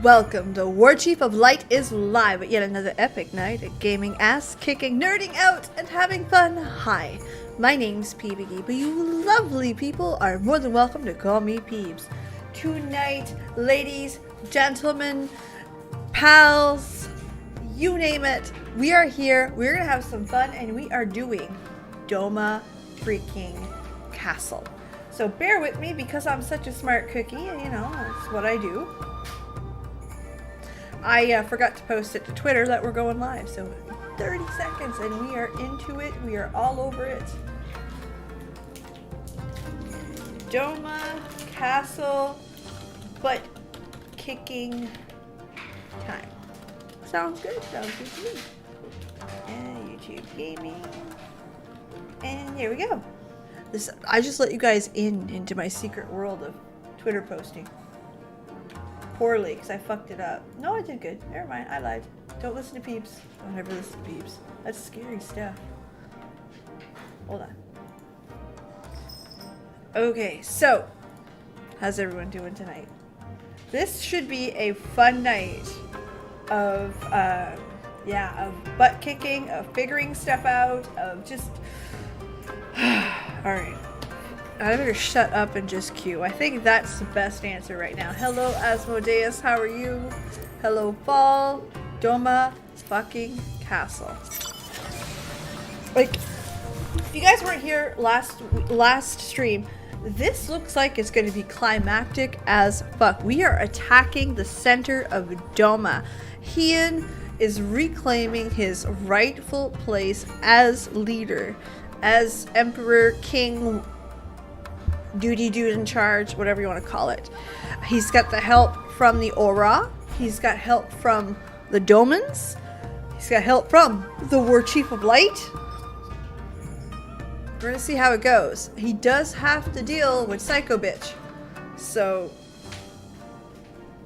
Welcome, the War Chief of Light is live at yet another epic night of gaming, ass-kicking, nerding out, and having fun. Hi, my name's PBG, but you lovely people are more than welcome to call me Peebs. Tonight, ladies, gentlemen, pals, you name it, we are here, we're gonna have some fun, and we are doing Doma freaking Castle. So bear with me because I'm such a smart cookie, and you know, that's what I do. I forgot to post it to Twitter that we're going live, so 30 seconds and we are into it. We are all over it. Doma Castle butt kicking time. Sounds good. Sounds good to me. And YouTube gaming. And here we go. I just let you guys into my secret world of Twitter posting. Poorly, because I fucked it up. No, I did good. Never mind, I lied. Don't listen to Peeps. Don't ever listen to Peeps. That's scary stuff. Hold on. Okay, so how's everyone doing tonight? This should be a fun night of of butt kicking, of figuring stuff out, of just alright. I better shut up and just queue. I think that's the best answer right now. Hello, Asmodeus. How are you? Hello, Fall. Doma fucking Castle. Like, if you guys weren't here last stream, this looks like it's going to be climactic as fuck. We are attacking the center of Doma. Hien is reclaiming his rightful place as leader, as Emperor, King, duty dude in charge, whatever you want to call it. He's got the help from the Aura. He's got help from the Domans. He's got help from the War Chief of Light. We're gonna see how it goes. He does have to deal with Psycho Bitch, so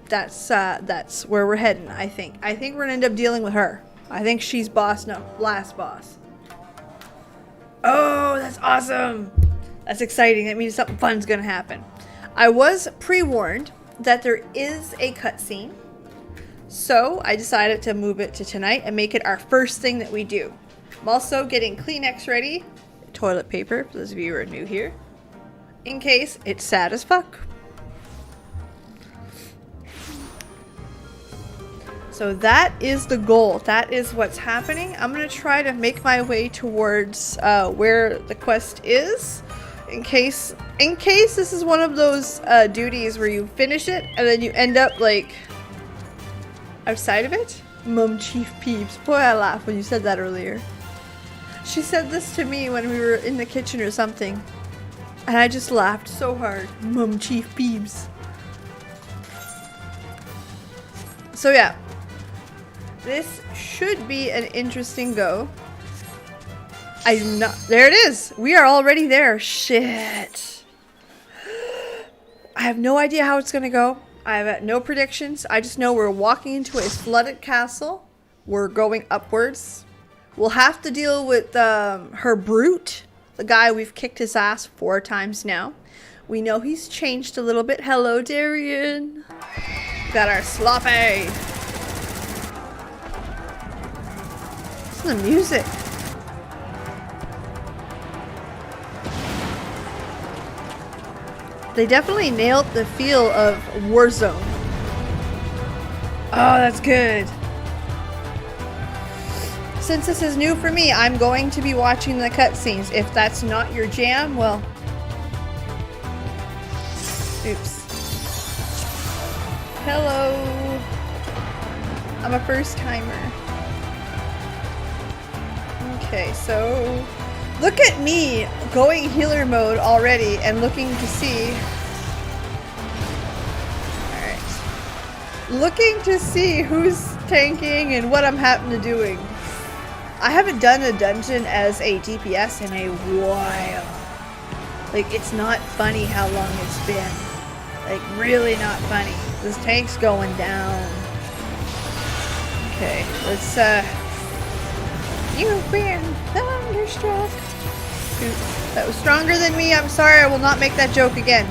that's where we're heading. I think we're gonna end up dealing with her. I think she's boss, no, last boss. Oh, that's awesome. That's exciting. That means something fun's gonna happen. I was pre-warned that there is a cutscene, so I decided to move it to tonight and make it our first thing that we do. I'm also getting Kleenex ready, toilet paper, for those of you who are new here, in case it's sad as fuck. So that is the goal. That is what's happening. I'm gonna try to make my way towards where the quest is. In case this is one of those duties where you finish it and then you end up like outside of it. Mum Chief Peeps. Boy, I laughed when you said that earlier. She said this to me when we were in the kitchen or something, and I just laughed so hard. Mum Chief Peeps. So yeah, this should be an interesting go. I'm not. There it is. We are already there. Shit. I have no idea how it's gonna go. I have no predictions. I just know we're walking into a flooded castle. We're going upwards. We'll have to deal with her brute, the guy we've kicked his ass 4 times now. We know he's changed a little bit. Hello, Darian. Got our sloppy. Listen to the music. They definitely nailed the feel of Warzone. Oh, that's good. Since this is new for me, I'm going to be watching the cutscenes. If that's not your jam, well... Oops. Hello. I'm a first timer. Okay, so... Look at me going healer mode already and looking to see. Alright. Looking to see who's tanking and what I'm happening to doing. I haven't done a dungeon as a DPS in a while. Like, it's not funny how long it's been. Like, really not funny. This tank's going down. Okay, let's, You've been thunderstruck. That was stronger than me. I'm sorry. I will not make that joke again.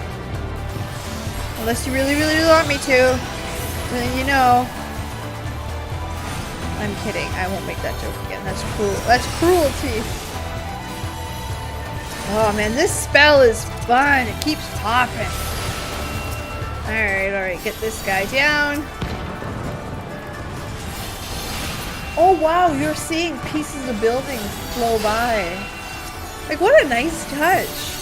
Unless you really, really want me to. You know, I'm kidding. I won't make that joke again. That's cruel. That's cruelty. Oh man, this spell is fun. It keeps popping. Alright, get this guy down. Oh wow, you're seeing pieces of buildings flow by. Like, what a nice touch.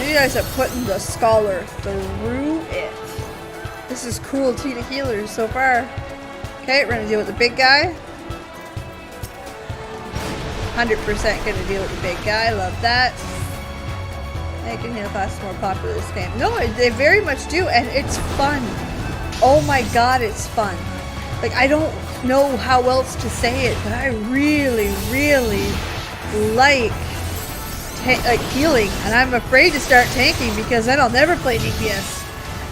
You guys are putting the scholar through it. This is cruelty to healers so far. Okay, we're gonna deal with the big guy. 100% gonna deal with the big guy. Love that. Making heal class more popular this game. No, they very much do, and it's fun. Oh my god, it's fun. Like, I don't know how else to say it, but I really, really like healing, and I'm afraid to start tanking because then I'll never play DPS.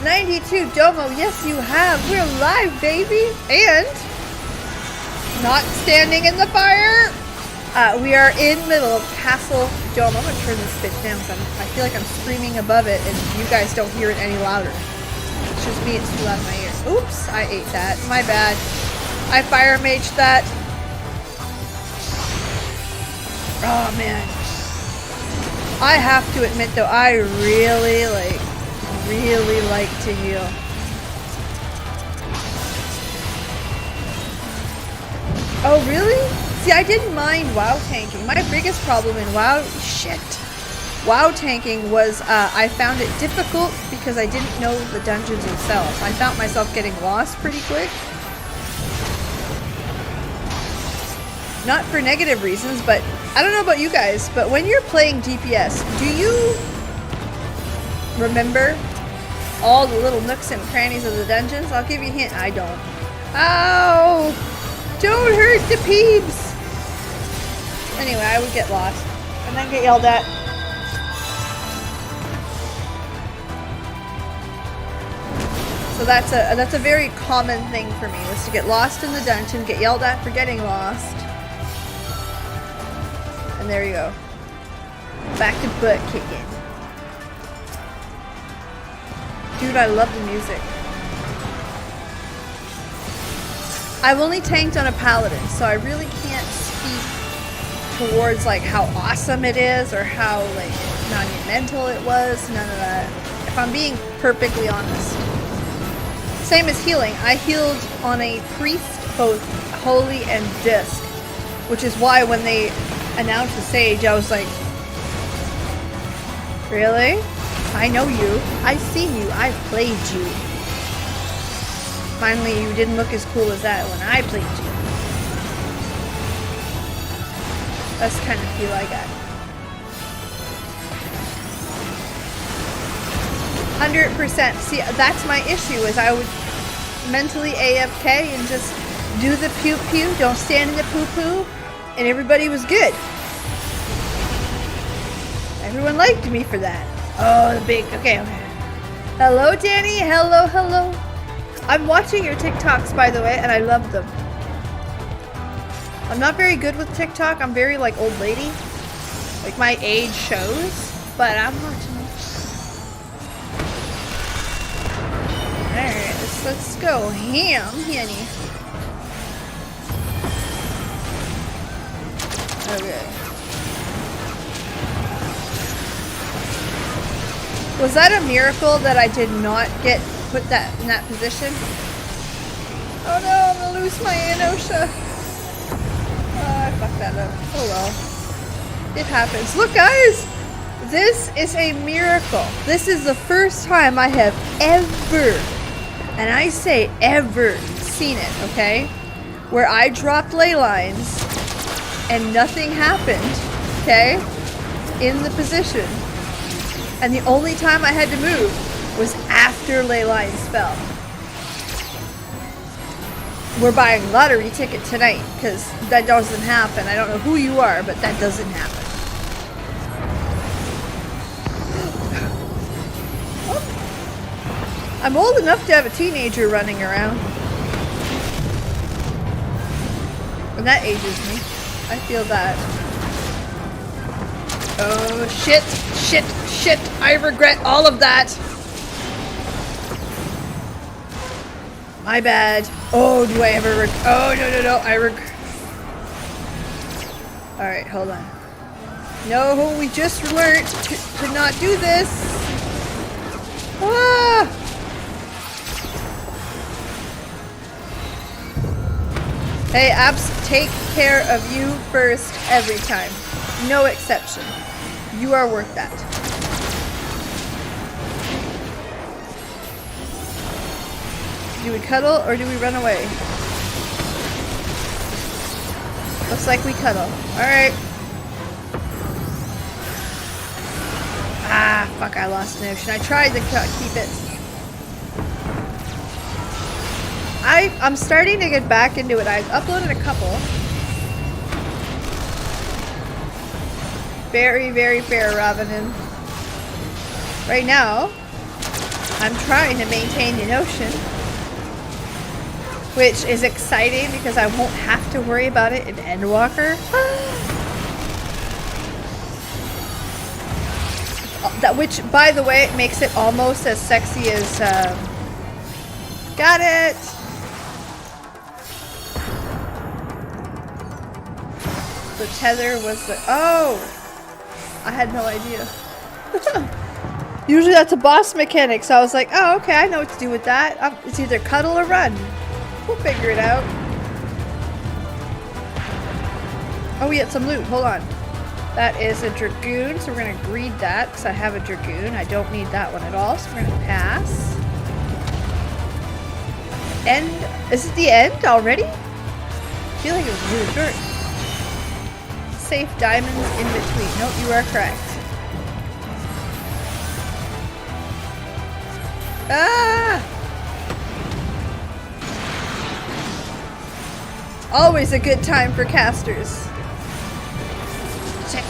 92 Domo, yes you have. We're live, baby, and not standing in the fire. We are in the middle of Castle Doma. I'm gonna turn this bitch down because I feel like I'm screaming above it, and you guys don't hear it any louder. It's just me; it's too loud in my ears. Oops, I ate that. My bad. I fire maged that. Oh man. I have to admit though, I really like to heal. Oh really? See, I didn't mind WoW tanking. My biggest problem in WoW tanking was I found it difficult because I didn't know the dungeons themselves. I found myself getting lost pretty quick. Not for negative reasons, but I don't know about you guys, but when you're playing DPS, do you remember all the little nooks and crannies of the dungeons? I'll give you a hint, I don't. Ow! Don't hurt the peeps! Anyway, I would get lost and then get yelled at. So that's a very common thing for me, was to get lost in the dungeon, get yelled at for getting lost. And there you go. Back to butt kicking. Dude, I love the music. I've only tanked on a paladin, so I really can't speak towards like how awesome it is or how like monumental it was. None of that. If I'm being perfectly honest. Same as healing. I healed on a priest, both holy and disc, which is why when they announced the sage, I was like, really? I know you. I've seen you. I've played you. Finally, you didn't look as cool as that when I played you. That's the kind of feel I got. 100%. See, that's my issue, is I would mentally AFK and just do the pew pew, don't stand in the poo poo, and everybody was good. Everyone liked me for that. Oh, the big, okay. Hello, Danny. Hello, hello. I'm watching your TikToks, by the way, and I love them. I'm not very good with TikTok. I'm very, like, old lady. Like, my age shows, but I'm watching it. Alright, let's go ham, honey. Okay. Was that a miracle that I did not get put that in that position? Oh no, I'm gonna lose my Anosha. Oh, I fucked that up. Oh well. It happens. Look guys! This is a miracle. This is the first time I have ever, and I say ever, seen it, okay? Where I dropped ley lines and nothing happened, okay? In the position. And the only time I had to move was after ley lines fell. We're buying lottery ticket tonight because that doesn't happen. I don't know who you are, but that doesn't happen. Oh. I'm old enough to have a teenager running around. And that ages me. I feel that. Oh, shit, shit, shit. I regret all of that. My bad. Oh, do I ever oh, no. I Alright, hold on. No, we just learned to not do this. Ah! Hey, Abs, take care of you first every time. No exception. You are worth that. Do we cuddle or do we run away? Looks like we cuddle. Alright. Ah, fuck, I lost an ocean. I tried to keep it. I'm starting to get back into it. I've uploaded a couple. Very, very fair, Ravenin. Right now, I'm trying to maintain the ocean. Which is exciting because I won't have to worry about it in Endwalker. Which, by the way, makes it almost as sexy as... Got it! The tether was the... Oh! I had no idea. Usually that's a boss mechanic, so I was like, oh, okay, I know what to do with that. It's either cuddle or run. We'll figure it out. Oh, we had some loot. Hold on. That is a Dragoon, so we're going to greed that because I have a Dragoon. I don't need that one at all, so we're going to pass. End. Is it the end already? I feel like it was really short. Safe diamonds in between. Nope, you are correct. Ah! Always a good time for casters. Shit.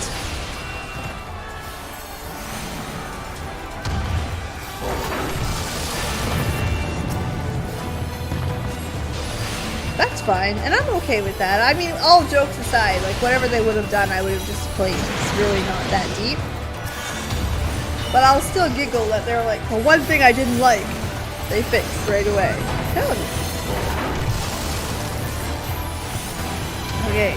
That's fine, and I'm okay with that. I mean, all jokes aside, like whatever they would have done, I would have just played. It's really not that deep. But I'll still giggle that they're like, well, one thing I didn't like, they fixed right away. Hell yeah. Okay.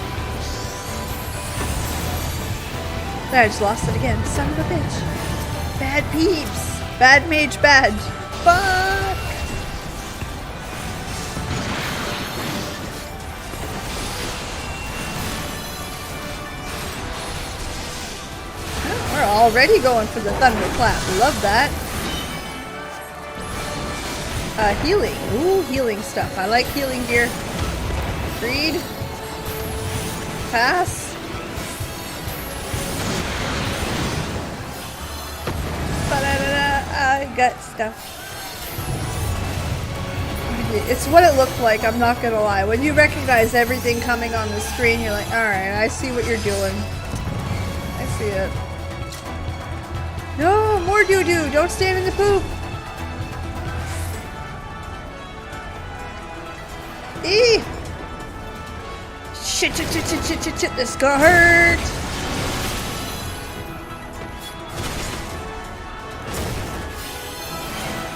There, I just lost it again. Son of a bitch. Bad peeps. Bad mage badge. Fuck. Oh, we're already going for the thunderclap. Love that. Healing. Ooh, healing stuff. I like healing gear. Greed. Pass. I got stuff. It's what it looked like, I'm not gonna lie. When you recognize everything coming on the screen, you're like, alright, I see what you're doing. I see it. No, more doo-doo! Don't stand in the poop! Eee! Shit, this gonna hurt!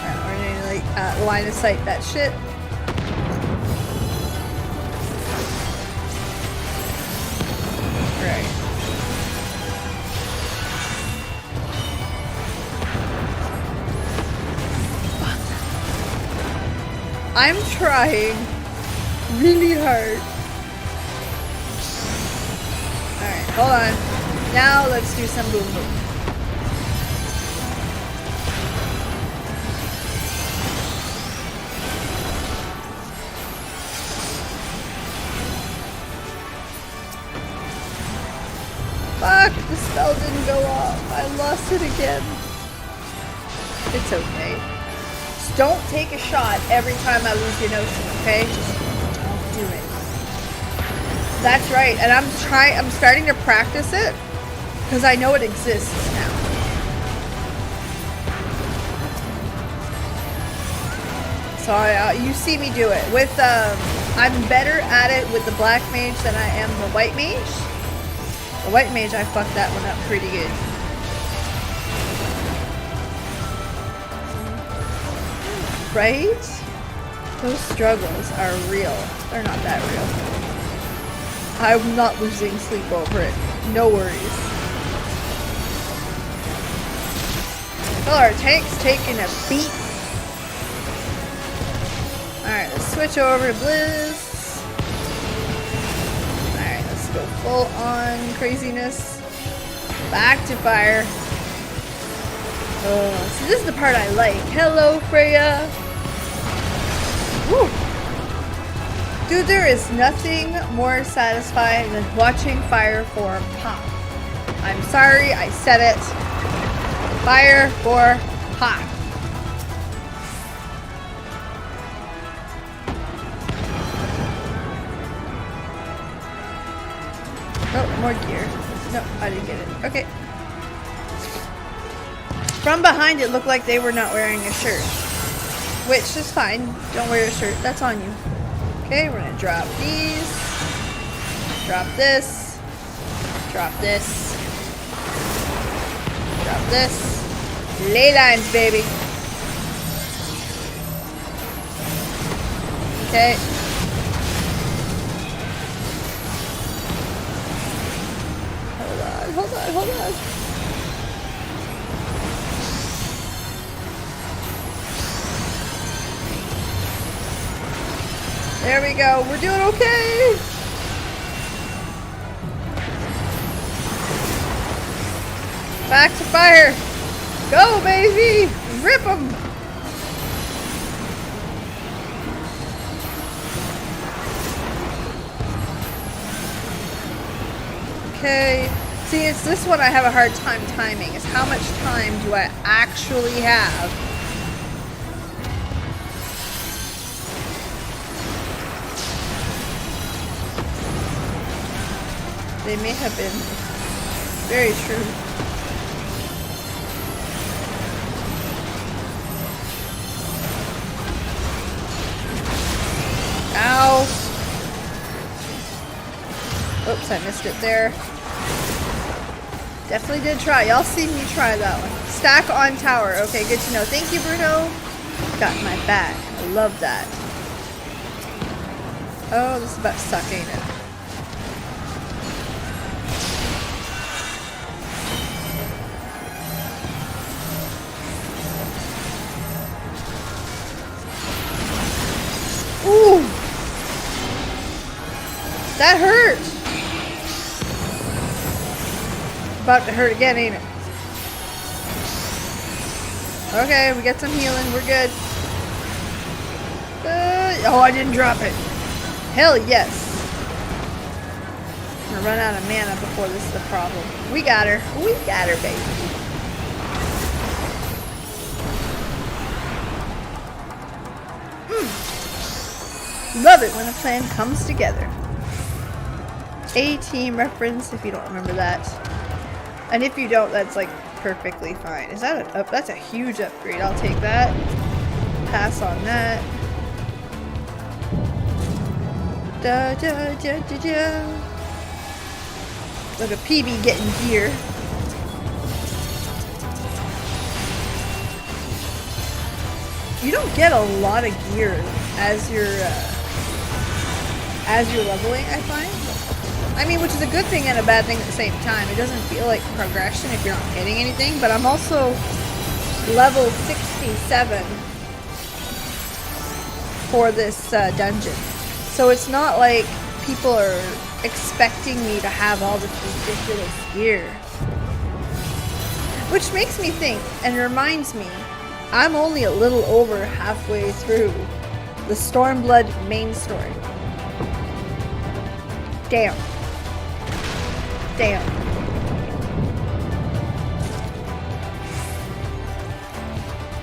Alright, we're gonna like line of sight that shit. Right. I'm trying really hard. Alright, hold on. Now let's do some boom boom. Fuck, the spell didn't go off. I lost it again. It's okay. Just don't take a shot every time I lose your notion, okay? Just don't do it. That's right, and I'm starting to practice it because I know it exists now. So you see me do it with I'm better at it with the black mage than I am the white mage. The white mage, I fucked that one up pretty good. Right? Those struggles are real. They're not that real. I'm not losing sleep over it. No worries. Well, our tank's taking a beat. Alright, let's switch over to Blizz. Alright, let's go full on craziness. Back to fire. Oh, so this is the part I like. Hello, Freya. Woo. Dude, there is nothing more satisfying than watching fire form pop. I'm sorry, I said it. Fire for pop. Oh, more gear. No, I didn't get it. Okay. From behind, it looked like they were not wearing a shirt. Which is fine. Don't wear a shirt. That's on you. Okay, we're gonna drop these. Drop this. Drop this. Drop this. Ley lines, baby. Okay. Hold on, hold on, hold on. There we go. We're doing okay. Back to fire. Go, baby. Rip them. Okay. See, it's this one I have a hard time timing. Is how much time do I actually have? They may have been very true. Ow! Oops, I missed it there. Definitely did try. Y'all see me try that one. Stack on tower. Okay, good to know. Thank you, Bruno. Got my back. I love that. Oh, this is about to suck, ain't it? Ooh! That hurt! About to hurt again, ain't it? Okay, we got some healing. We're good. Oh, I didn't drop it. Hell yes. I'm gonna run out of mana before this is a problem. We got her. We got her, baby. Love it when a plan comes together. A-team reference, if you don't remember that. And if you don't, that's like perfectly fine. Is that a, that's a huge upgrade. I'll take that. Pass on that. Da, da, da, da, da. Look at PB getting gear. You don't get a lot of gear as you're leveling, I find. I mean, which is a good thing and a bad thing at the same time. It doesn't feel like progression if you're not getting anything, but I'm also level 67 for this dungeon. So it's not like people are expecting me to have all this ridiculous gear. Which makes me think and reminds me, I'm only a little over halfway through the Stormblood main story. Damn. Damn.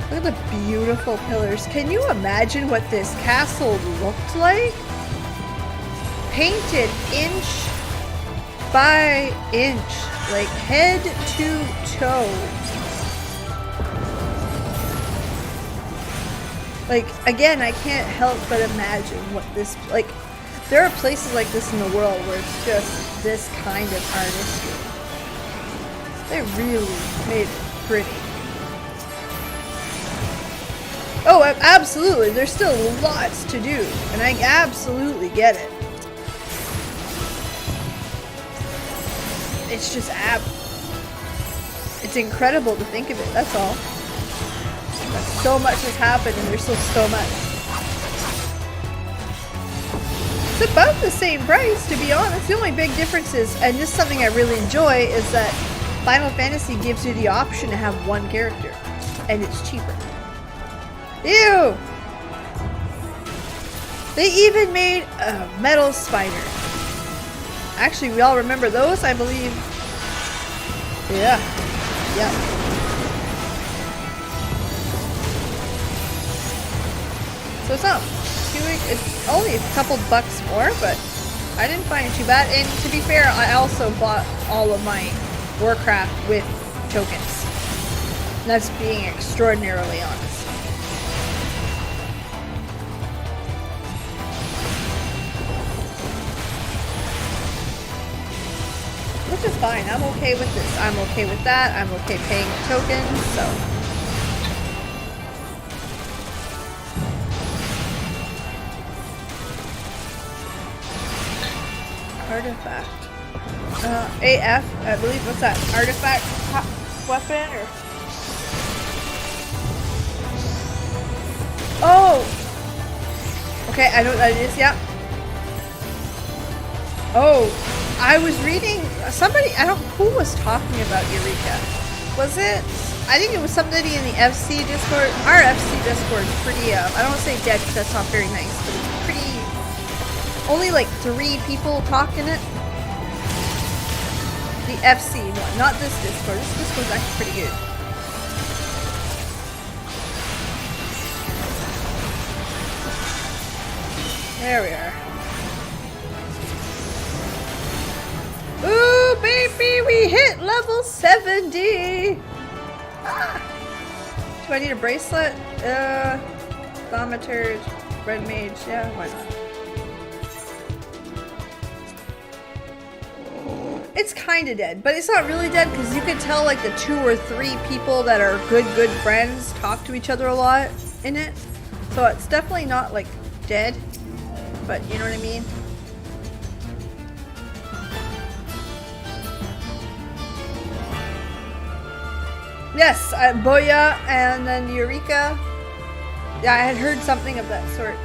Look at the beautiful pillars. Can you imagine what this castle looked like? Painted inch by inch, like head to toe. Like, again, I can't help but imagine what this, like, there are places like this in the world where it's just this kind of artistry. They really made it pretty. Oh, absolutely. There's still lots to do, and I absolutely get it. It's just it's incredible to think of it, that's all. But so much has happened and there's still so much. It's about the same price, to be honest. The only big difference is, and this is something I really enjoy, is that Final Fantasy gives you the option to have one character, and it's cheaper. Ew! They even made a metal spider. Actually, we all remember those, I believe. Yeah. Yeah. So it's only a couple bucks more, but I didn't find it too bad. And to be fair, I also bought all of my Warcraft with tokens. That's being extraordinarily honest. Which is fine. I'm okay with this. I'm okay with that. I'm okay paying tokens, so. Artifact. AF, I believe, what's that? Artifact weapon or? Oh! Okay, I know what that is, yeah. Oh, I was reading, somebody, I don't, who was talking about Eureka? Was it? I think it was somebody in the FC Discord. Our FC Discord is pretty, I don't want to say dead because that's not very nice, but it's pretty, only like 3 people talk in it. The FC one, not this Discord. This Discord's actually pretty good. There we are. Ooh, baby, we hit level 70! Ah. Do I need a bracelet? Thaumaturge, Red Mage, yeah, why not? It's kinda dead, but it's not really dead because you can tell like the 2 or 3 people that are good friends talk to each other a lot in it. So it's definitely not like dead, but you know what I mean? Yes, Boya and then Eureka. Yeah, I had heard something of that sort.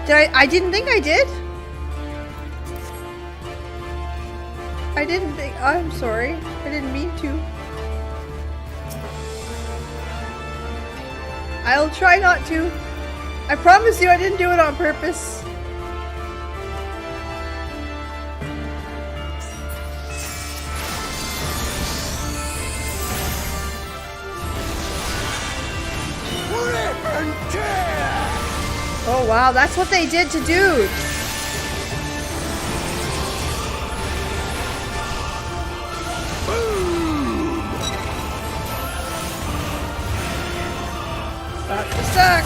I didn't think I did. I didn't think, I'm sorry. I didn't mean to. I'll try not to. I promise you I didn't do it on purpose. Oh wow, that's what they did to Dude. About to suck.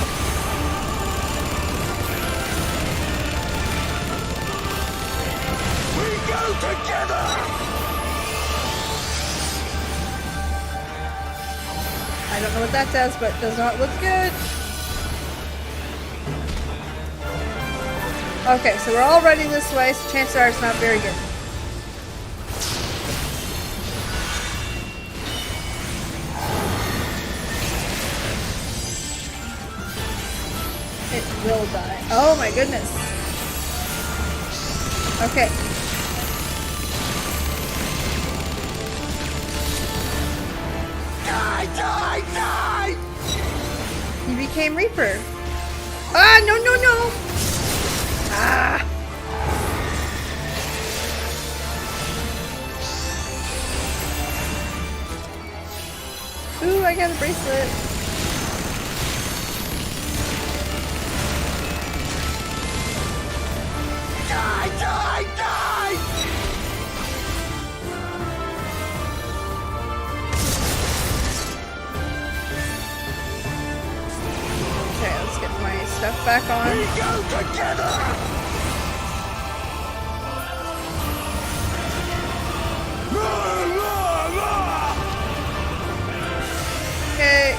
We go together. I don't know what that does, but it does not look good. Okay, so we're all running this way, so chances are it's not very good. It will die. Oh my goodness. Okay. Die, die, die! He became Reaper. Ah, no, no, no! Ah! Ooh, I got a bracelet. Die, die, die! Okay, let's get my stuff back on. We go together!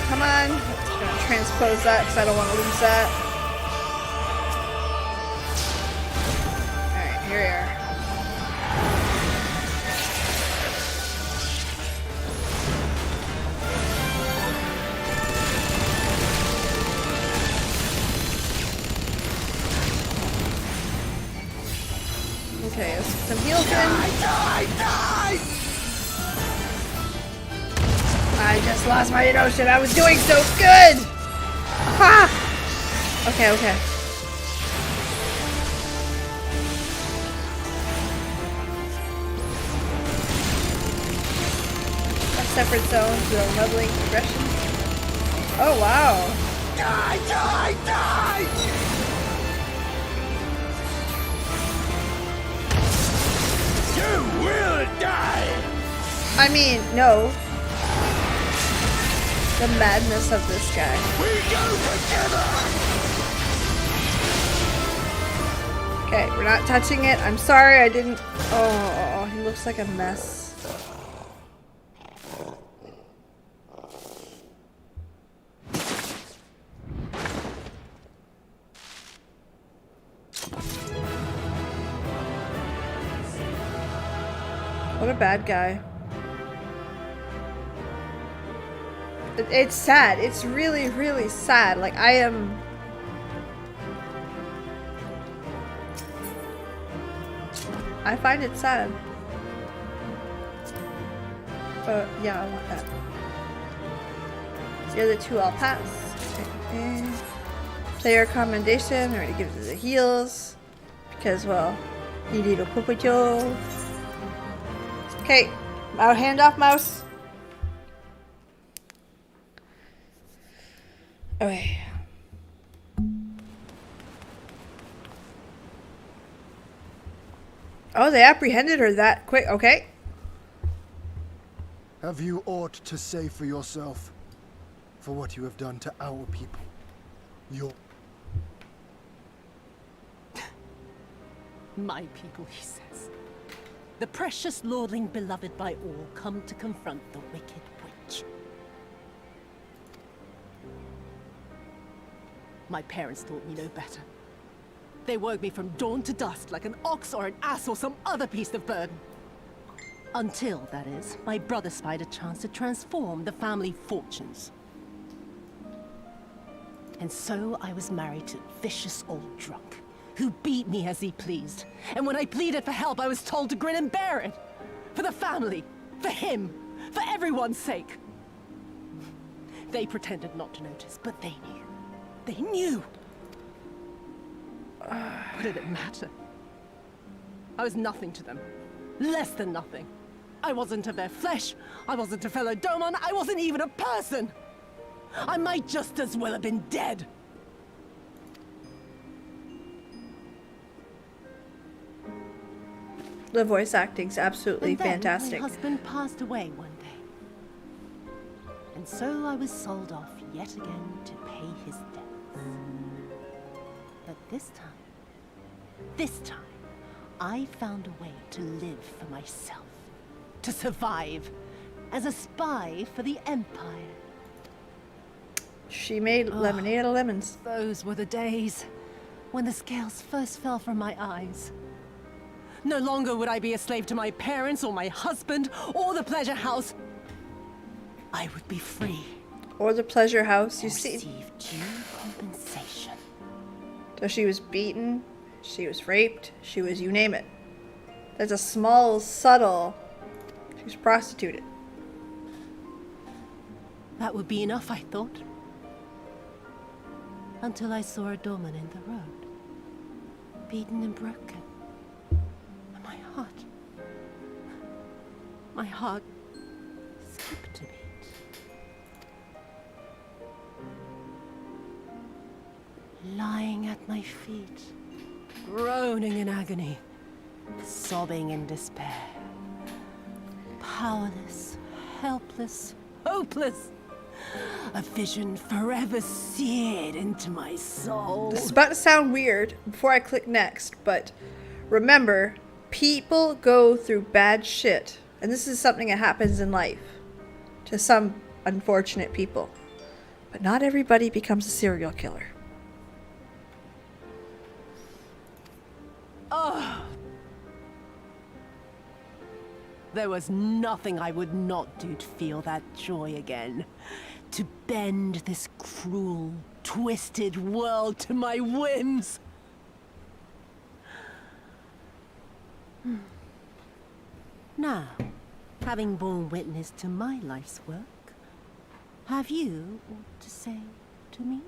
Come on. I'm just gonna transpose that because I don't want to lose that. Alright, here we are. Okay, let's get some heals in. Die! I just lost my emotion. I was doing so good! Ha! Okay, okay. Separate zones with a leveling progression. Oh, wow. Die! You will die! I mean, no. The madness of this guy. We go together! Okay, we're not touching it. I'm sorry, I didn't. Oh, he looks like a mess. What a bad guy. It's sad. It's really, really sad. Like, I am... I find it sad. But, yeah, I want that. The other two I'll pass. Okay. Player commendation. Already gives us the heals. Because, well, you need a puppetio. Okay, hand off mouse. Okay. Oh, they apprehended her that quick. Okay. Have you aught to say for yourself? For what you have done to our people? My people, he says. The precious lordling beloved by all come to confront the wicked witch. My parents taught me no better. They worked me from dawn to dusk like an ox or an ass or some other beast of burden. Until, that is, my brother spied a chance to transform the family fortunes. And so I was married to a vicious old drunk, who beat me as he pleased. And when I pleaded for help, I was told to grin and bear it. For the family, for him, for everyone's sake. They pretended not to notice, but they knew. They knew! What did it matter? I was nothing to them. Less than nothing. I wasn't of their flesh. I wasn't a fellow Doma. I wasn't even a person. I might just as well have been dead. The voice acting's absolutely And then fantastic. my husband passed away one day. And so I was sold off yet again to pay his debts. But this time, I found a way to live for myself. To survive. As a spy for the Empire. She made lemonade out of lemons. Those were the days when the scales first fell from my eyes. No longer would I be a slave to my parents or my husband or the pleasure house. I would be free. Or the pleasure house, you see. Receive due compensation. So she was beaten, she was raped, she was you name it. There's a small, subtle... She was prostituted. That would be enough, I thought. Until I saw a doorman in the road. Beaten and broken. And my heart skipped a beat. Lying at my feet, groaning in agony, sobbing in despair. Powerless, helpless, hopeless. A vision forever seared into my soul. This is about to sound weird before I click next, but remember, people go through bad shit. And this is something that happens in life to some unfortunate people. But not everybody becomes a serial killer. Oh. There was nothing I would not do to feel that joy again. To bend this cruel, twisted world to my whims. Now, having borne witness to my life's work, have you aught to say to me?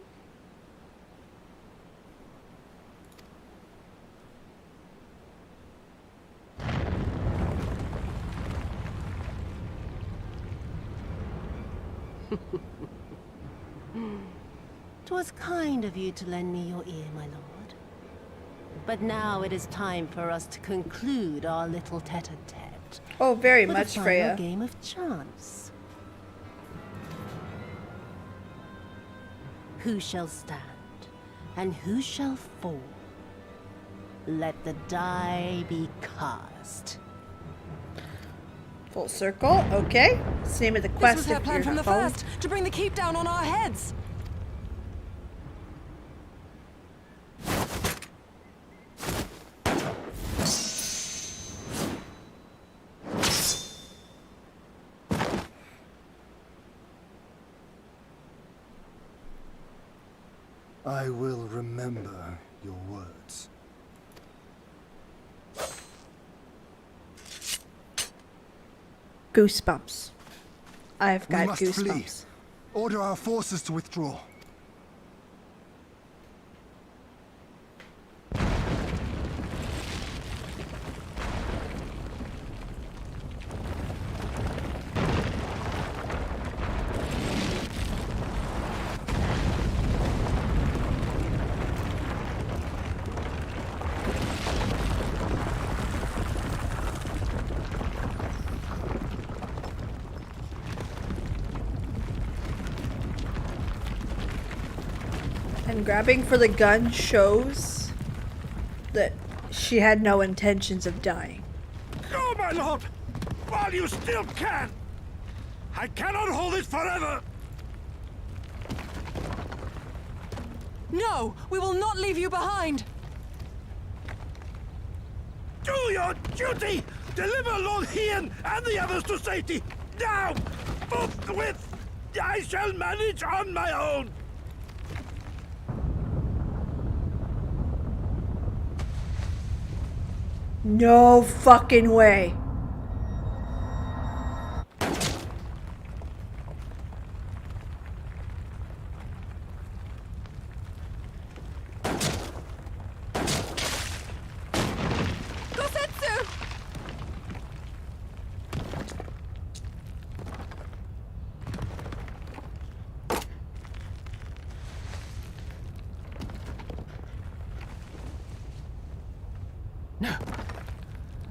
"'Twas kind of you to lend me your ear, my lord. But now it is time for us to conclude our little tete-a-tete. Oh, very with much, a final Freya. game of chance. Who shall stand, and who shall fall? Let the die be cast." Full circle. Okay. It's the name of the quest. This was her if plan you're from not the following. first, to bring the keep down on our heads. I will remember your words. Goosebumps. I've We got must goosebumps. flee. Order our forces to withdraw. And grabbing for the gun shows that she had no intentions of dying. Go, my lord! While you still can! I cannot hold it forever! No, we will not leave you behind. Do your duty! Deliver Lord Hien and the others to safety! Now! Forthwith! I shall manage on my own! No fucking way. Gosetsu! No.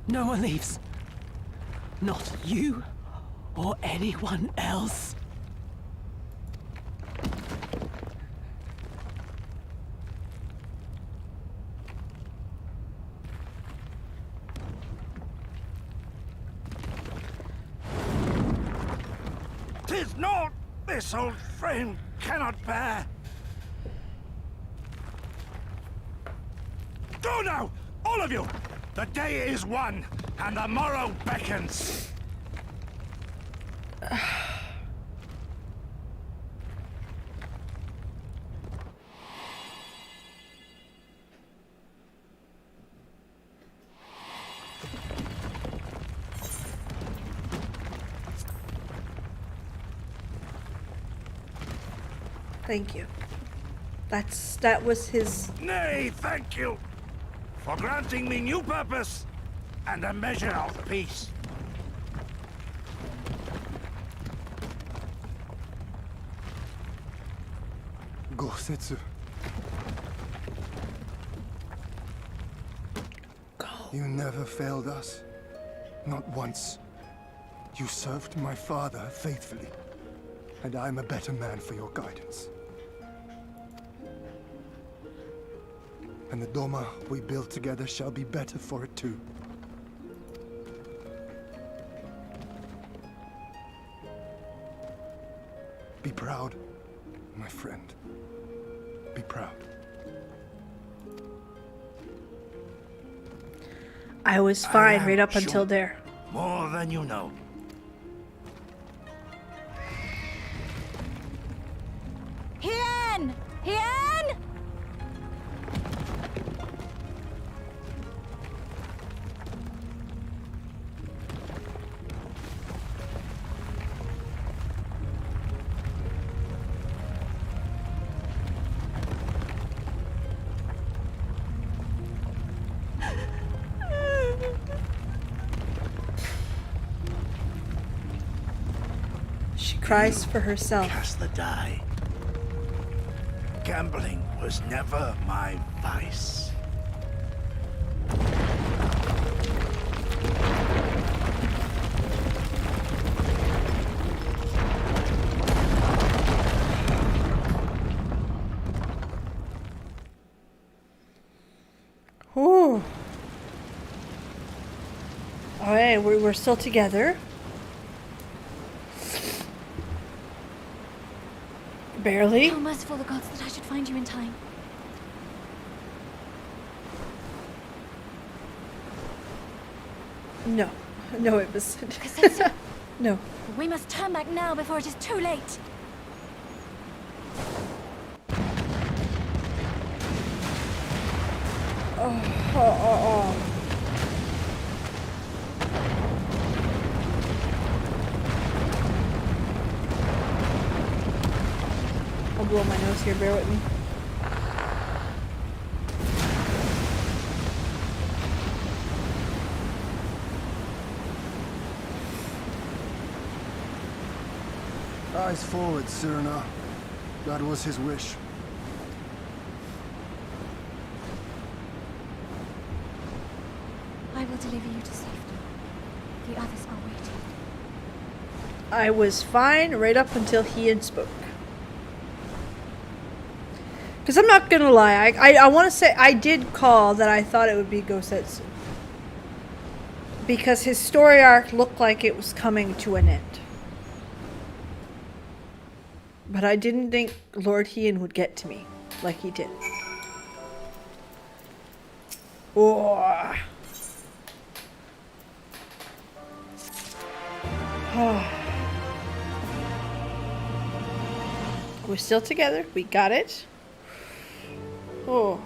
No one leaves. Not you or anyone else. "'Tis naught this old frame cannot bear! Go now, all of you! The day is won, and the morrow beckons! Thank you. That was his. Nay, thank you, for granting me new purpose and a measure of peace. Gosetsu. Go. You never failed us. Not once. You served my father faithfully. And I'm a better man for your guidance. And the Doma we build together shall be better for it too. Be proud, my friend. Be proud. I was I fine am right up sure. until there. More than you know. Hien! Hien! She cries for herself. Cast the die. Gambling was never my vice. Ooh. Alright, we're still together. Barely. How merciful the gods that I should find you in time. No. No, it was. Cassandra, No. we must turn back now before it is too late. Oh. I'll blow my nose here, bear with me. Eyes forward, Cyrano. That was his wish. I will deliver you to safety. The others are waiting. I was fine right up until he had spoke. Because I'm not gonna lie, I want to say I did call that I thought it would be Gosetsu. Because his story arc looked like it was coming to an end. But I didn't think Lord Hien would get to me like he did. Oh. We're still together. We got it. Oh.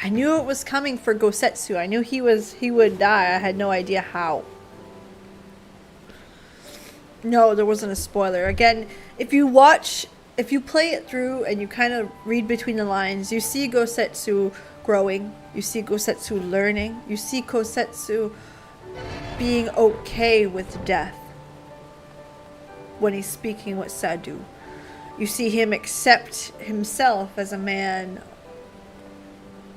I knew it was coming for Gosetsu. I knew he would die. I had no idea how. No, there wasn't a spoiler. Again, if you play it through and you kind of read between the lines, you see Gosetsu growing. You see Gosetsu learning. You see Gosetsu being okay with death when he's speaking with Sadu. You see him accept himself as a man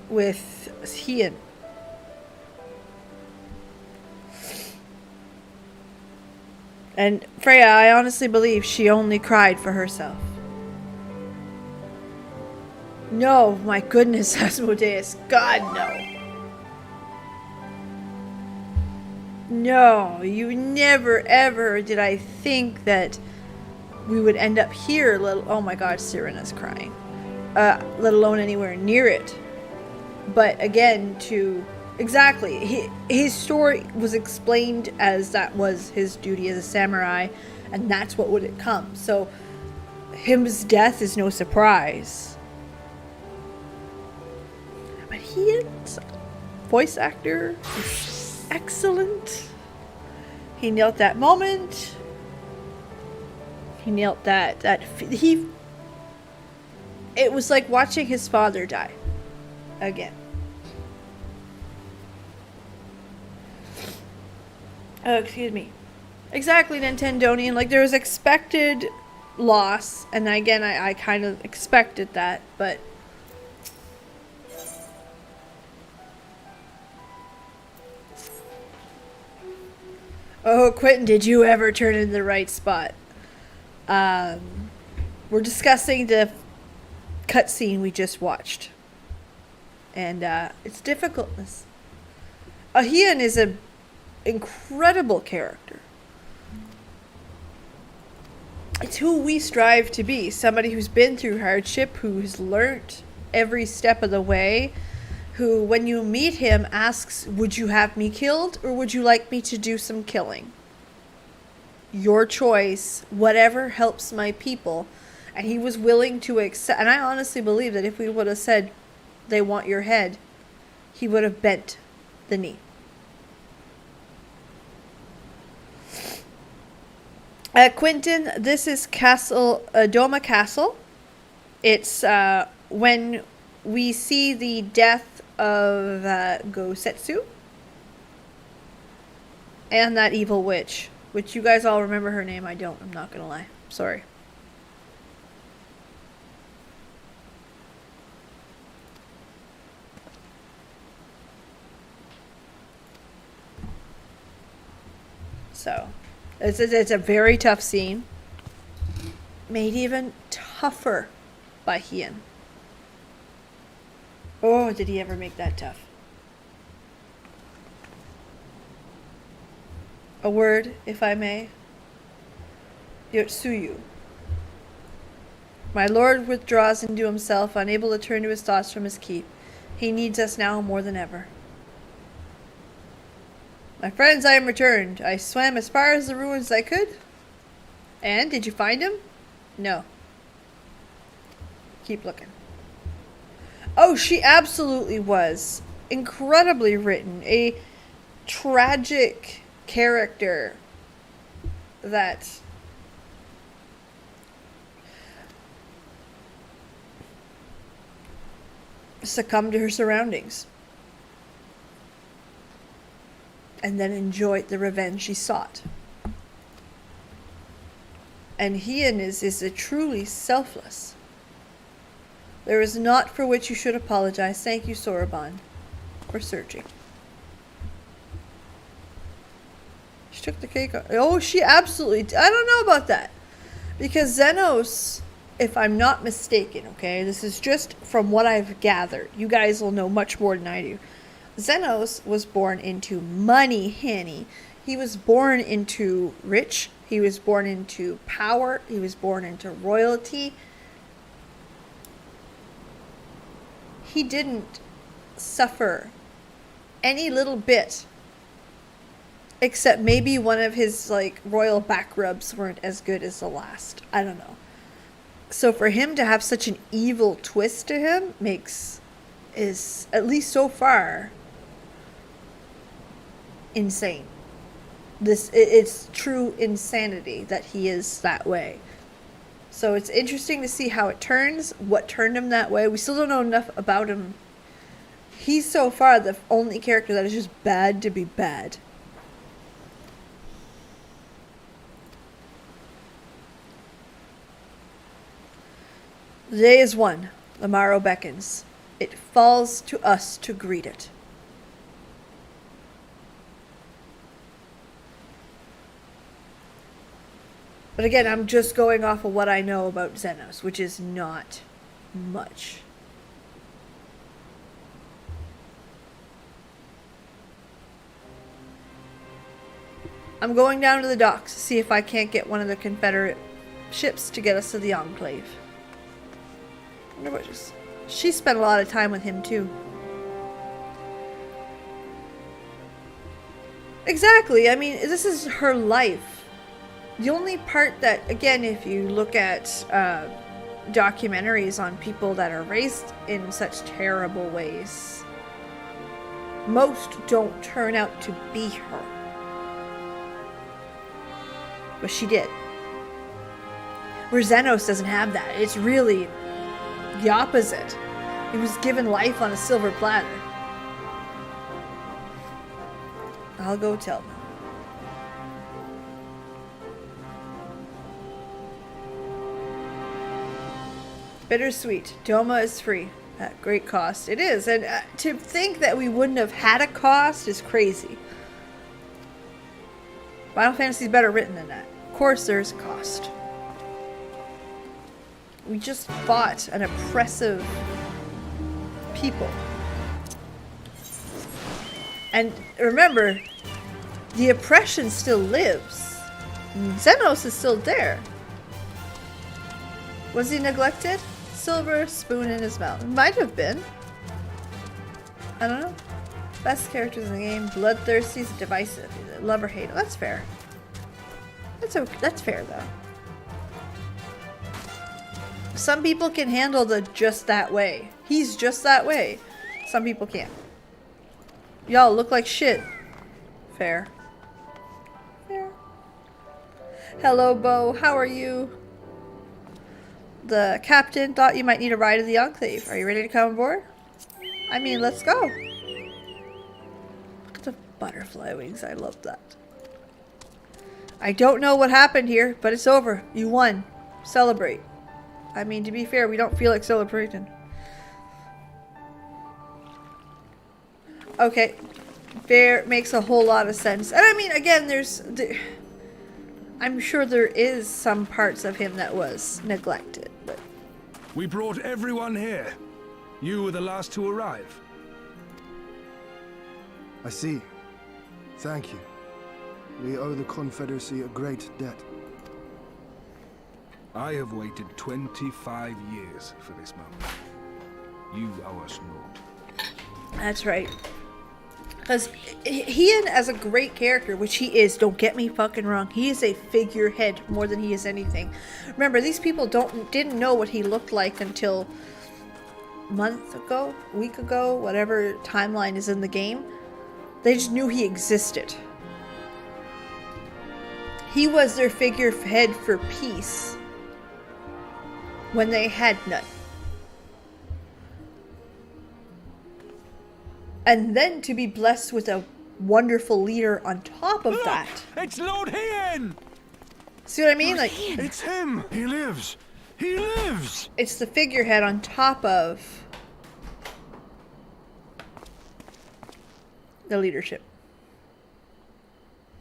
with Hien. And Freya, I honestly believe she only cried for herself. No, my goodness, Asmodeus. God, no. No, you never ever did I think that we would end up here. Oh my god, Serena's crying. Let alone anywhere near it. But again, exactly, his story was explained as that was his duty as a samurai, and that's what would come. So, his death is no surprise. But Hien's voice actor is excellent. He nailed that moment. He nailed that. It was like watching his father die again. Oh, excuse me. Exactly, Nintendonian. Like, there was expected loss, and again, I kind of expected that, but oh, Quentin, did you ever turn in the right spot? We're discussing the cutscene we just watched. And, it's difficultness. Hien is an incredible character. It's who we strive to be. Somebody who's been through hardship, who's learnt every step of the way, who, when you meet him, asks, would you have me killed or would you like me to do some killing? Your choice, whatever helps my people. And he was willing to accept, and I honestly believe that if we would have said, they want your head, he would have bent the knee. Quentin, this is Castle, Doma Castle. It's when we see the death of Gosetsu and that evil witch, which you guys all remember her name. I don't. I'm not gonna lie. Sorry. So, it's a very tough scene. Made even tougher by Hien. Oh, did he ever make that tough? A word, if I may. Yotsuyu. My lord withdraws into himself, unable to turn to his thoughts from his keep. He needs us now more than ever. My friends, I am returned. I swam as far as the ruins I could. And, did you find him? No. Keep looking. Oh, she absolutely was. Incredibly written. A tragic character that succumbed to her surroundings. And then enjoyed the revenge she sought. And Hien is a truly selfless. There is naught for which you should apologize. Thank you, Soroban, for searching. She took the cake off. Oh, she absolutely... I don't know about that. Because Xenos, if I'm not mistaken, okay, this is just from what I've gathered. You guys will know much more than I do. Xenos was born into money, Hanny. He was born into rich. He was born into power. He was born into royalty. He didn't suffer any little bit. Except maybe one of his, like, royal back rubs weren't as good as the last. I don't know. So for him to have such an evil twist to him is, at least so far, insane. It's true insanity that he is that way. So it's interesting to see how it turns, what turned him that way. We still don't know enough about him. He's so far the only character that is just bad to be bad. The day is won. The morrow beckons. It falls to us to greet it. But again, I'm just going off of what I know about Xenos, which is not much. I'm going down to the docks to see if I can't get one of the Confederate ships to get us to the Enclave. I wonder what she spent a lot of time with him too. Exactly. I mean, this is her life. The only part that, again, if you look at documentaries on people that are raised in such terrible ways, most don't turn out to be her. But she did. Where Xenos doesn't have that. It's really the opposite. He was given life on a silver platter. I'll go tell them. Bittersweet. Doma is free at great cost. It is, and to think that we wouldn't have had a cost is crazy. Final Fantasy is better written than that. Of course there's a cost. We just fought an oppressive people. And remember, the oppression still lives. Xenos is still there. Was he neglected? Silver spoon in his mouth. Might have been. I don't know. Best characters in the game. Bloodthirsty, divisive. Love or hate. Oh, that's fair. That's fair though. Some people can handle the just that way. He's just that way. Some people can't. Y'all look like shit. Fair. Fair. Hello, Bo. How are you? The captain thought you might need a ride to the Enclave. Are you ready to come aboard? I mean, let's go. Look at the butterfly wings. I love that. I don't know what happened here, but it's over. You won. Celebrate. I mean, to be fair, we don't feel like celebrating. Okay. Fair makes a whole lot of sense. And I mean, again, I'm sure there is some parts of him that was neglected, but... We brought everyone here. You were the last to arrive. I see. Thank you. We owe the Confederacy a great debt. I have waited 25 years for this moment. You owe us naught. That's right. Because Ian, as a great character, which he is, don't get me fucking wrong, he is a figurehead more than he is anything. Remember, these people didn't know what he looked like until month ago, week ago, whatever timeline is in the game. They just knew he existed. He was their figurehead for peace when they had none. And then to be blessed with a wonderful leader on top of that. It's Lord Ian! See what I mean? Like, It's him! He lives! He lives! it's the figurehead on top of the leadership.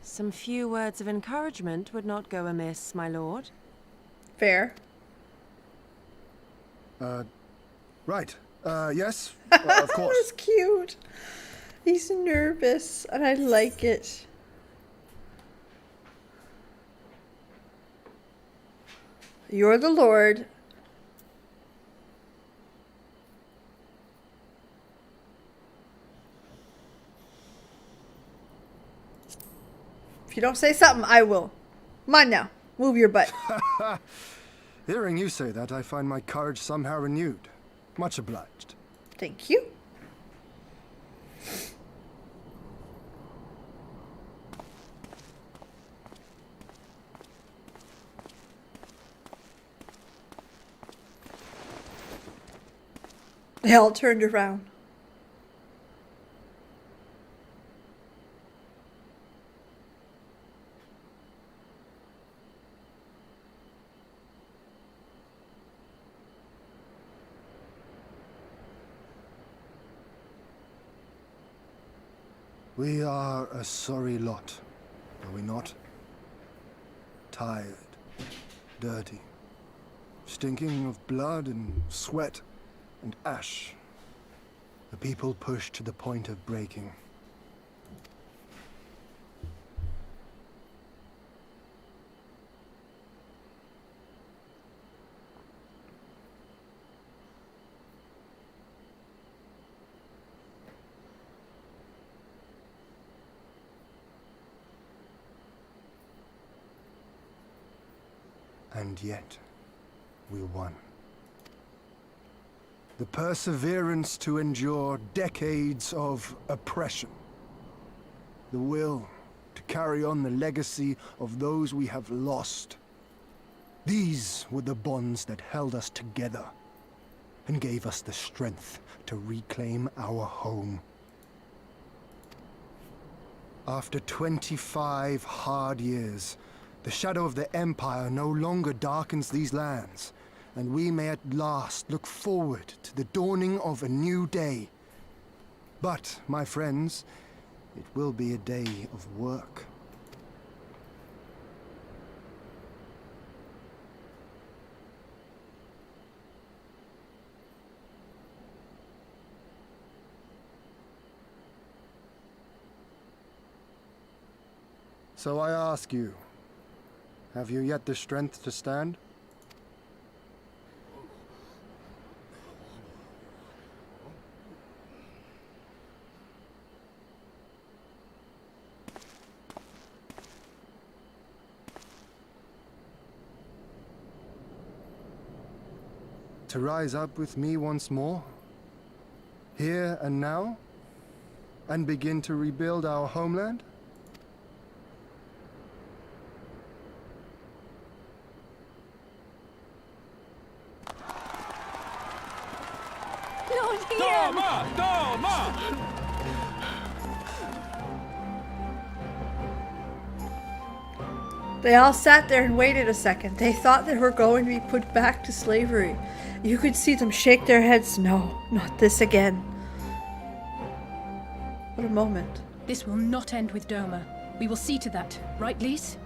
Some few words of encouragement would not go amiss, my lord. Fair. Right. Yes, of That's course. cute. He's nervous, and I like it. You're the Lord. If you don't say something, I will. Come on now. Move your butt. Hearing you say that, I find my courage somehow renewed. Much obliged. Thank you. They all turned around. We are a sorry lot, are we not? Tired, dirty, stinking of blood and sweat and ash. The people pushed to the point of breaking. And yet, we won. The perseverance to endure decades of oppression. The will to carry on the legacy of those we have lost. These were the bonds that held us together and gave us the strength to reclaim our home. After 25 hard years, the shadow of the Empire no longer darkens these lands, and we may at last look forward to the dawning of a new day. But, my friends, it will be a day of work. So I ask you, have you yet the strength to stand? To rise up with me once more? Here and now? And begin to rebuild our homeland? Lord Ian! Doma! Doma! They all sat there and waited a second. They thought they were going to be put back to slavery. You could see them shake their heads. No, not this again. What a moment. This will not end with Doma. We will see to that, right, Lise?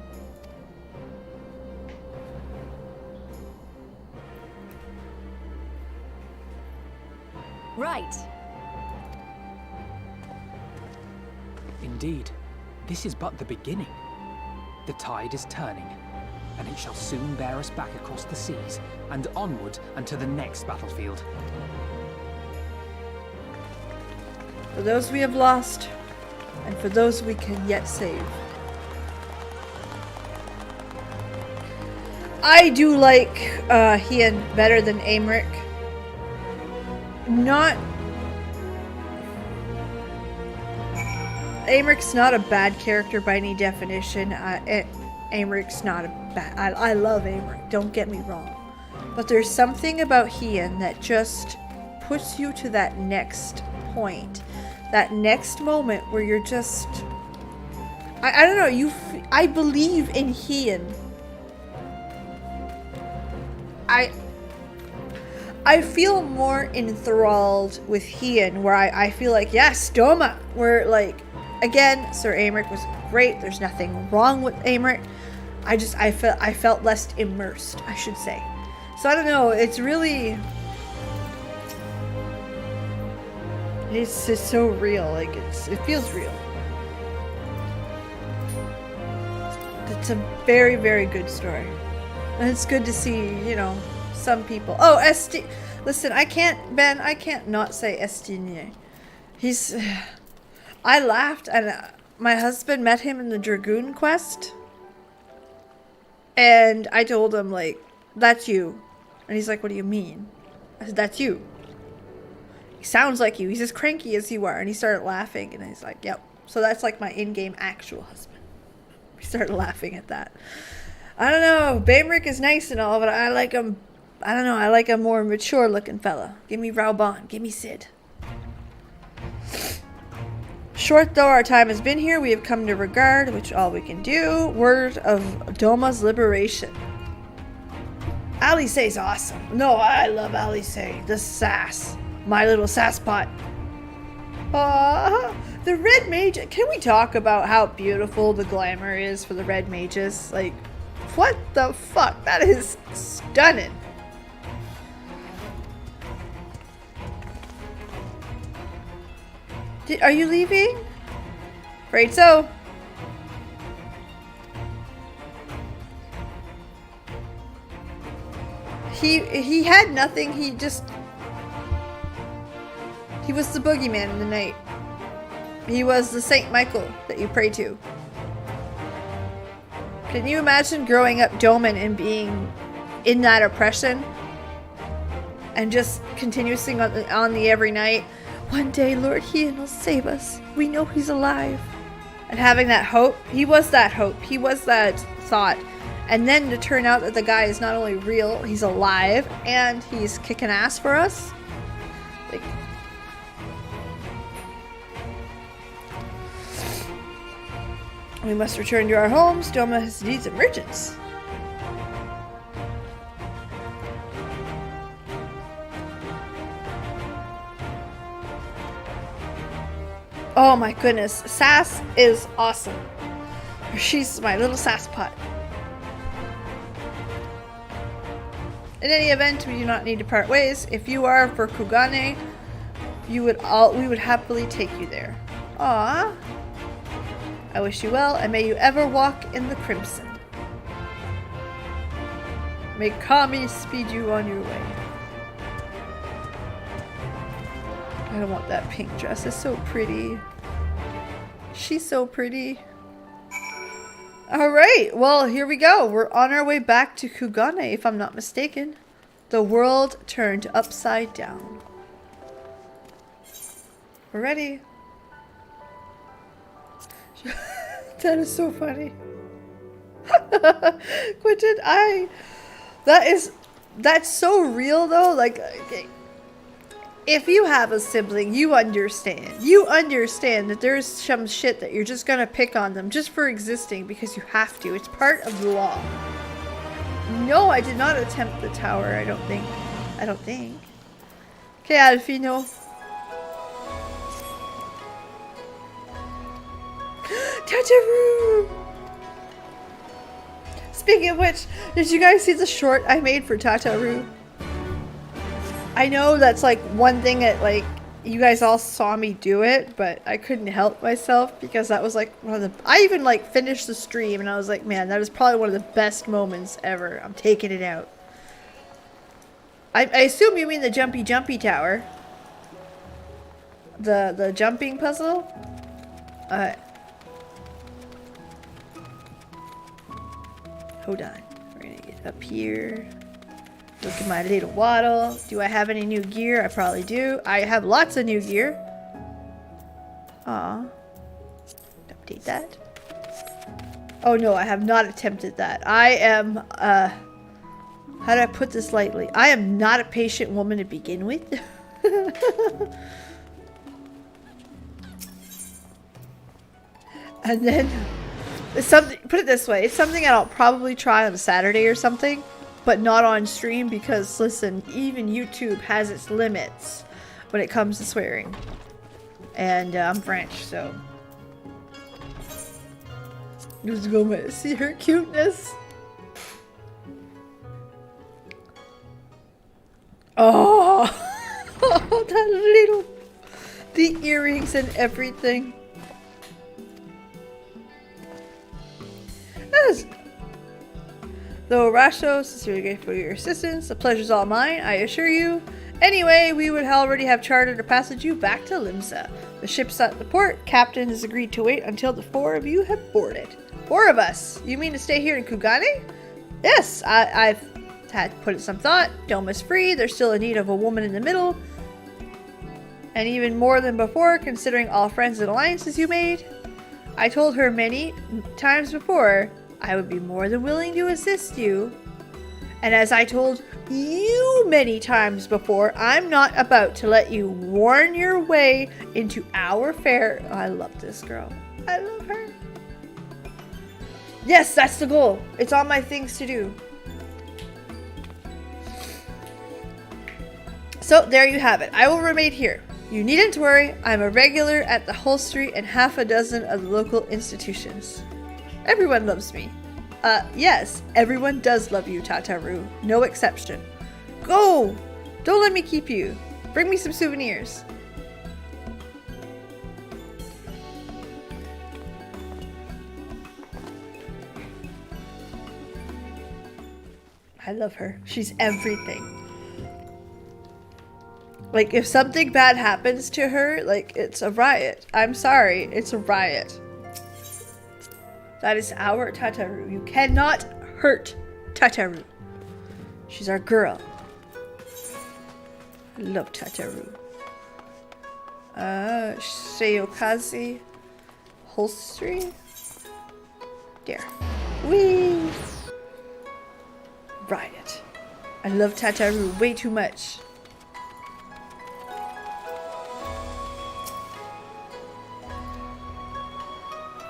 Right. Indeed, this is but the beginning. The tide is turning, and it shall soon bear us back across the seas, and onward and to the next battlefield. For those we have lost, and for those we can yet save. I do like Ian better than Aymeric. Aymric's not a bad character by any definition. Aymric's not a bad... I love Aymeric, don't get me wrong. But there's something about Ian that just puts you to that next point. That next moment where you're just... I don't know, I believe in Ian. I feel more enthralled with Ian, where I feel like, yes, Doma, where like, again, Sir Aymeric was great. There's nothing wrong with Aymeric. I felt less immersed, I should say. So I don't know. It's really, it's just so real. Like it feels real. It's a very, very good story, and it's good to see, you know, some people. Oh, listen, I can't not say Estienne. I laughed, and my husband met him in the Dragoon quest. And I told him, like, that's you. And he's like, what do you mean? I said, that's you. He sounds like you. He's as cranky as you are. And he started laughing, and he's like, yep. So that's like my in-game actual husband. We started laughing at that. I don't know. Baemric is nice and all, but I like him. I don't know, I like a more mature looking fella. Give me Raubon, give me Sid. Short though our time has been here, we have come to regard, which all we can do. Word of Doma's liberation. Alice's awesome. No, I love Alice. The sass. My little sass pot. The red mage. Can we talk about how beautiful the glamour is for the red mages? Like, what the fuck? That is stunning. Are you leaving? Afraid so. He had nothing. He was the boogeyman in the night. He was the Saint Michael that you pray to. Can you imagine growing up Doman and being in that oppression and just continuously on the every night? One day, Lord Ian will save us. We know he's alive. And having that hope. He was that hope. He was that thought. And then to turn out that the guy is not only real, he's alive, and he's kicking ass for us. Like, we must return to our homes. Doma has needs of merchants. Oh my goodness, Sass is awesome. She's my little sass pot. In any event, we do not need to part ways. If you are for Kugane, we would happily take you there. Aww. I wish you well, and may you ever walk in the crimson. May Kami speed you on your way. I don't want that pink dress. It's so pretty. She's so pretty. Alright, well, here we go. We're on our way back to Kugane, if I'm not mistaken. The world turned upside down. We're ready. That is so funny. Quentin, that's so real though. Like, if you have a sibling, you understand. You understand that there's some shit that you're just gonna pick on them just for existing because you have to. It's part of the law. No, I did not attempt the tower, I don't think. Okay, Alfino. Tataru! Speaking of which, did you guys see the short I made for Tataru? I know that's like one thing that like you guys all saw me do it, but I couldn't help myself because that was like one of the... I even like finished the stream and I was like, man, that is probably one of the best moments ever. I'm taking it out. I assume you mean the jumpy tower. The jumping puzzle? Hold on. We're gonna get up here. Look at my little waddle. Do I have any new gear? I probably do. I have lots of new gear. Aw. Update that. Oh no, I have not attempted that. I am, how do I put this lightly? I am not a patient woman to begin with. And then, it's something, put it this way, it's something that I'll probably try on a Saturday or something. But not on stream because, listen, even YouTube has its limits when it comes to swearing. And I'm French, so... Just go see her cuteness. Oh! That little... The earrings and everything. That's... Though Rasho, sincerely grateful for your assistance. The pleasure's all mine, I assure you. Anyway, we would already have chartered a passage you back to Limsa. The ship's at the port. Captain has agreed to wait until the 4 of you have boarded. 4 of us? You mean to stay here in Kugane? Yes, I've had put it some thought. Doma's free. There's still a need of a woman in the middle. And even more than before, considering all friends and alliances you made. I told her many times before I would be more than willing to assist you. And as I told you many times before, I'm not about to let you warn your way into our fair... Oh, I love this girl. I love her. Yes, that's the goal. It's on my things to do. So, there you have it. I will remain here. You needn't worry. I'm a regular at the Holstery and half a dozen of the local institutions. Everyone loves me. Yes, everyone does love you, Tataru. No exception. Go! Don't let me keep you. Bring me some souvenirs. I love her. She's everything. Like, if something bad happens to her, like, it's a riot. I'm sorry, it's a riot. That is our Tataru. You cannot hurt Tataru. She's our girl. I love Tataru. Seiokazi Holstery. There. Whee! Riot. I love Tataru way too much.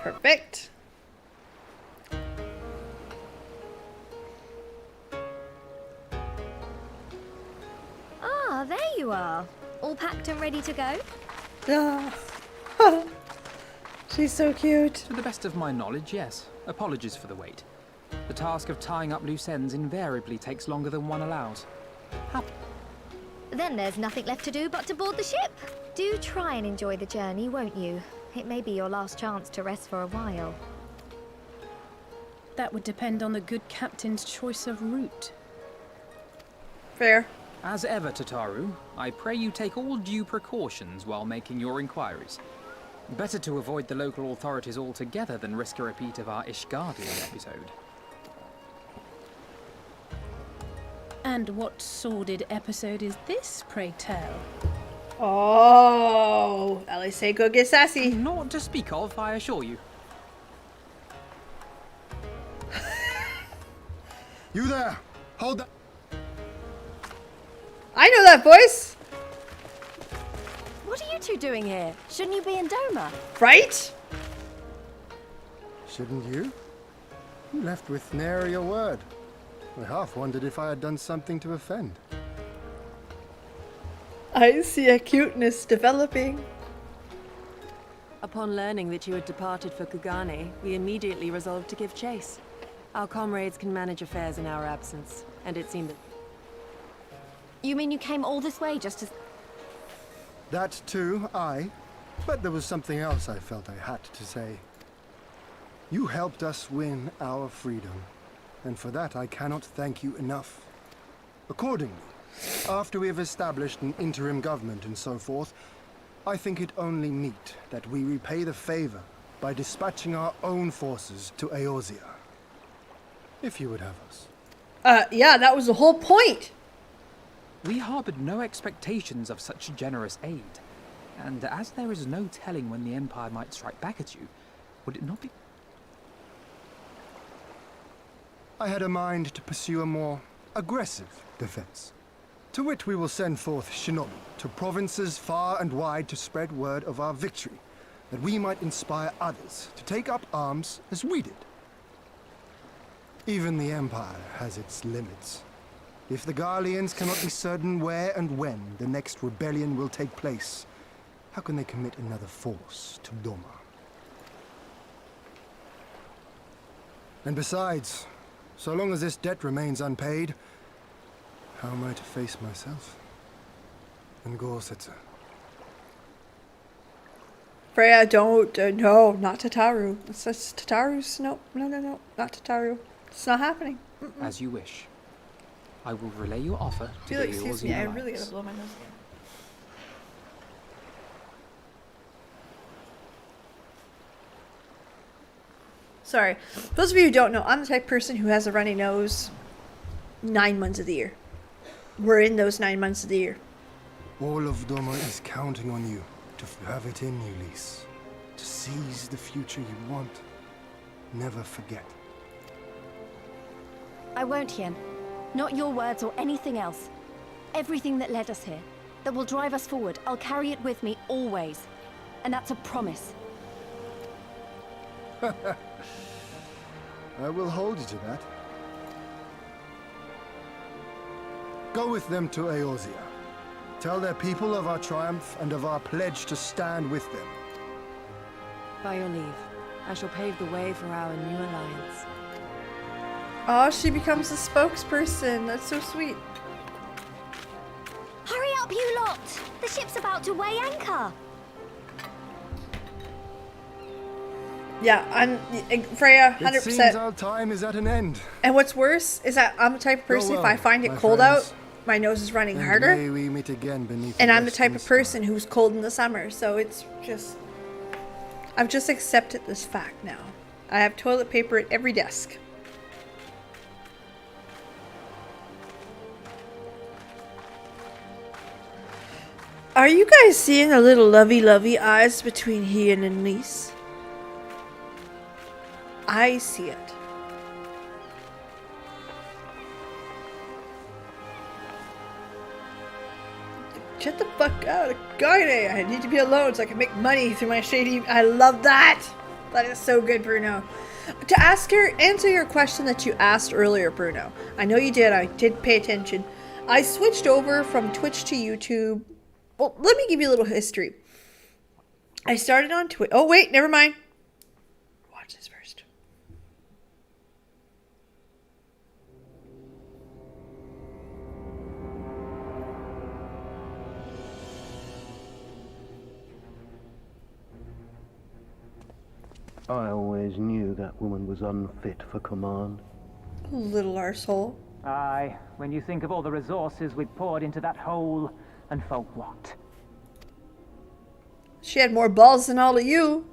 Perfect. Ah, there you are. All packed and ready to go? Oh. She's so cute. To the best of my knowledge, yes. Apologies for the wait. The task of tying up loose ends invariably takes longer than one allows. Then there's nothing left to do but to board the ship. Do try and enjoy the journey, won't you? It may be your last chance to rest for a while. That would depend on the good captain's choice of route. Fair. As ever, Tataru, I pray you take all due precautions while making your inquiries. Better to avoid the local authorities altogether than risk a repeat of our Ishgardian episode. And what sordid episode is this, pray tell? Oh, Ellie say go get sassy. Not to speak of, I assure you. You there! Hold that! I know that voice, What are you two doing here? Shouldn't you be in Doma? right? Shouldn't you? You left with nary a word. I half wondered if I had done something to offend. I see a cuteness developing. Upon learning that you had departed for Kugane, we immediately resolved to give chase. Our comrades can manage affairs in our absence, and it seemed that... You mean you came all this way just to... That too, aye. But there was something else I felt I had to say. You helped us win our freedom, and for that I cannot thank you enough. Accordingly, after we have established an interim government and so forth, I think it only meet that we repay the favor by dispatching our own forces to Eorzea. If you would have us. Yeah, that was the whole point. We harbored no expectations of such generous aid. And as there is no telling when the Empire might strike back at you, would it not be... I had a mind to pursue a more aggressive defense. To which we will send forth shinobi to provinces far and wide to spread word of our victory, that we might inspire others to take up arms as we did. Even the Empire has its limits. If the Garleans cannot be certain where and when the next rebellion will take place, how can they commit another force to Doma? And besides, so long as this debt remains unpaid, how am I to face myself? And Gorsetzer? Freya, don't. No, not Tataru. It's Tataru's. No, not Tataru. It's not happening. As you wish. I will relay your offer to Feel the like, excuse me, Eorzean I really Alliance. gotta blow my nose again. Sorry. Those of you who don't know, I'm the type of person who has a runny nose 9 months of the year. We're in those 9 months of the year. All of Doma is counting on you to have it in you, Lise. To seize the future you want. Never forget. I won't, Hien. Not your words or anything else. Everything that led us here, that will drive us forward, I'll carry it with me always. And that's a promise. I will hold you to that. Go with them to Eorzea. Tell their people of our triumph and of our pledge to stand with them. By your leave, I shall pave the way for our new alliance. Oh, she becomes the spokesperson. That's so sweet. Hurry up, you lot! The ship's about to weigh anchor. Yeah, I'm Freya, It seems 100%. our time is at an end. And what's worse is that I'm the type of person, if I well, find it my cold friends. out, my nose is running And harder. may we meet again beneath And the I'm the type western of person sky. who's cold in the summer, so it's just... I've just accepted this fact now. I have toilet paper at every desk. Are you guys seeing the little lovey-lovey eyes between Hien and Lise? I see it. Shut the fuck out, Guide. I need to be alone so I can make money through my shady. I love that. That is so good, Bruno. To answer your question that you asked earlier, Bruno. I know you did. I did pay attention. I switched over from Twitch to YouTube. Well, let me give you a little history. I started on Twitch. Oh wait, never mind. Watch this first. I always knew that woman was unfit for command. Little arsehole. Aye, when you think of all the resources we'd poured into that hole, and for what? She had more balls than all of you.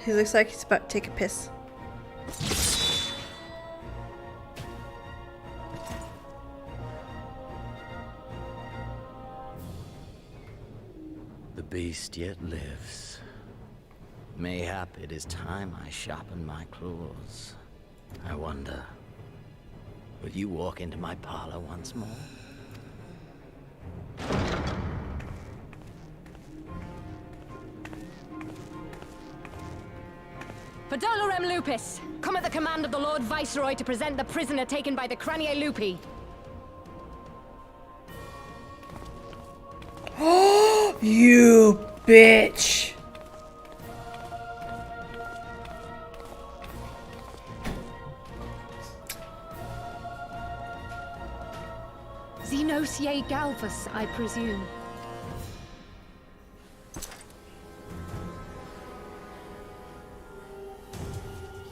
He looks like he's about to take a piss. The beast yet lives. Mayhap it is time I sharpen my claws. I wonder, will you walk into my parlor once more? For Dolorem Lupus, come at the command of the Lord Viceroy to present the prisoner taken by the Cranie Lupi. You bitch! Xenos ye Galvus, I presume.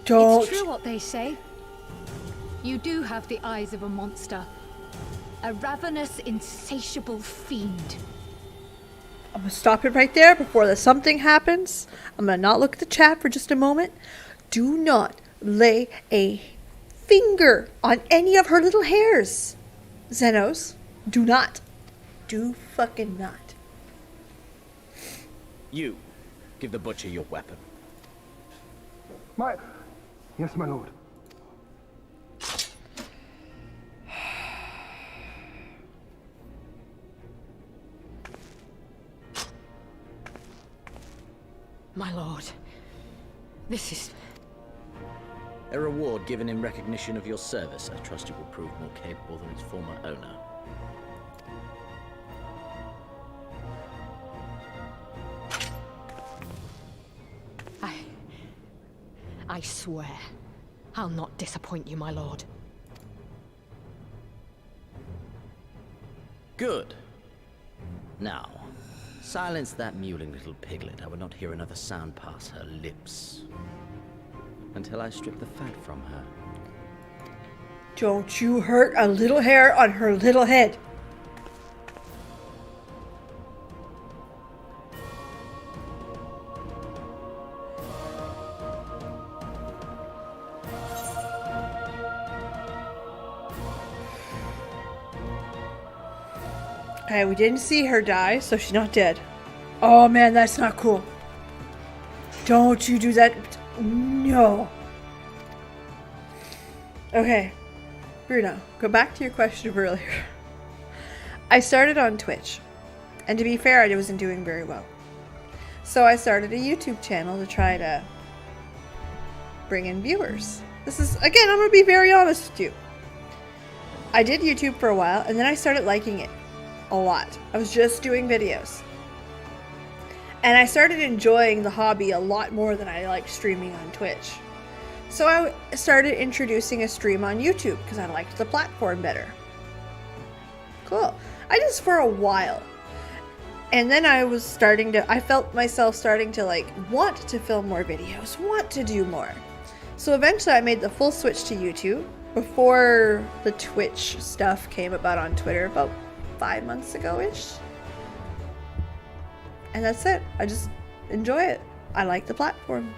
Don't. It's true what they say. You do have the eyes of a monster. A ravenous, insatiable fiend. I'm gonna stop it right there before something happens. I'm gonna not look at the chat for just a moment. Do not lay a finger on any of her little hairs. Xenos, do not. Do fucking not. You, give the butcher your weapon. Yes, my lord. My lord, this is... A reward given in recognition of your service. I trust you will prove more capable than its former owner. I swear, I'll not disappoint you, my lord. Good. Now, silence that mewling little piglet. I would not hear another sound pass her lips. Until I strip the fat from her. Don't you hurt a little hair on her little head. Okay, we didn't see her die, so she's not dead. Oh man, that's not cool. Don't you do that. No. Okay, Bruno, go back to your question of earlier. I started on Twitch, and to be fair, I wasn't doing very well. So I started a YouTube channel to try to bring in viewers. This is, again, I'm going to be very honest with you. I did YouTube for a while, and then I started liking it a lot. I was just doing videos. And I started enjoying the hobby a lot more than I liked streaming on Twitch. So I started introducing a stream on YouTube because I liked the platform better. Cool. I did this for a while. And then I felt myself starting to like want to film more videos, want to do more. So eventually I made the full switch to YouTube before the Twitch stuff came about on Twitter about 5 months ago-ish. And that's it. I just enjoy it. I like the platform.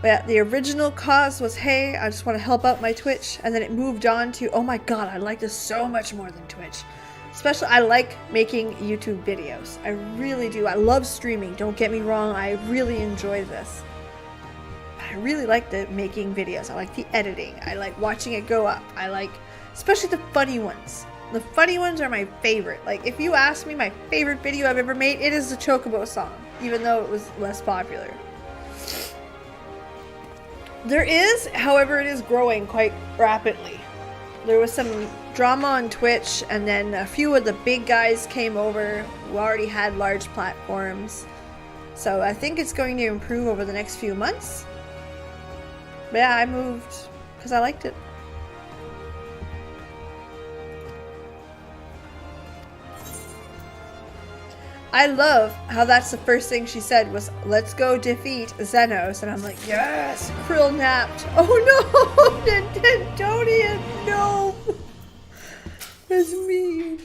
But yeah, the original cause was, hey, I just want to help out my Twitch. And then it moved on to, oh my god, I like this so much more than Twitch. Especially, I like making YouTube videos. I really do. I love streaming. Don't get me wrong. I really enjoy this. But I really like the making videos. I like the editing. I like watching it go up. I like, especially the funny ones. The funny ones are my favorite. Like, if you ask me my favorite video I've ever made, it is the Chocobo song, even though it was less popular. There is, however, it is growing quite rapidly. There was some drama on Twitch, and then a few of the big guys came over who already had large platforms. So I think it's going to improve over the next few months. But yeah, I moved because I liked it. I love how that's the first thing she said was, let's go defeat Xenos. And I'm like, yes, Krill napped. Oh no, Nintendonian, no. That's mean.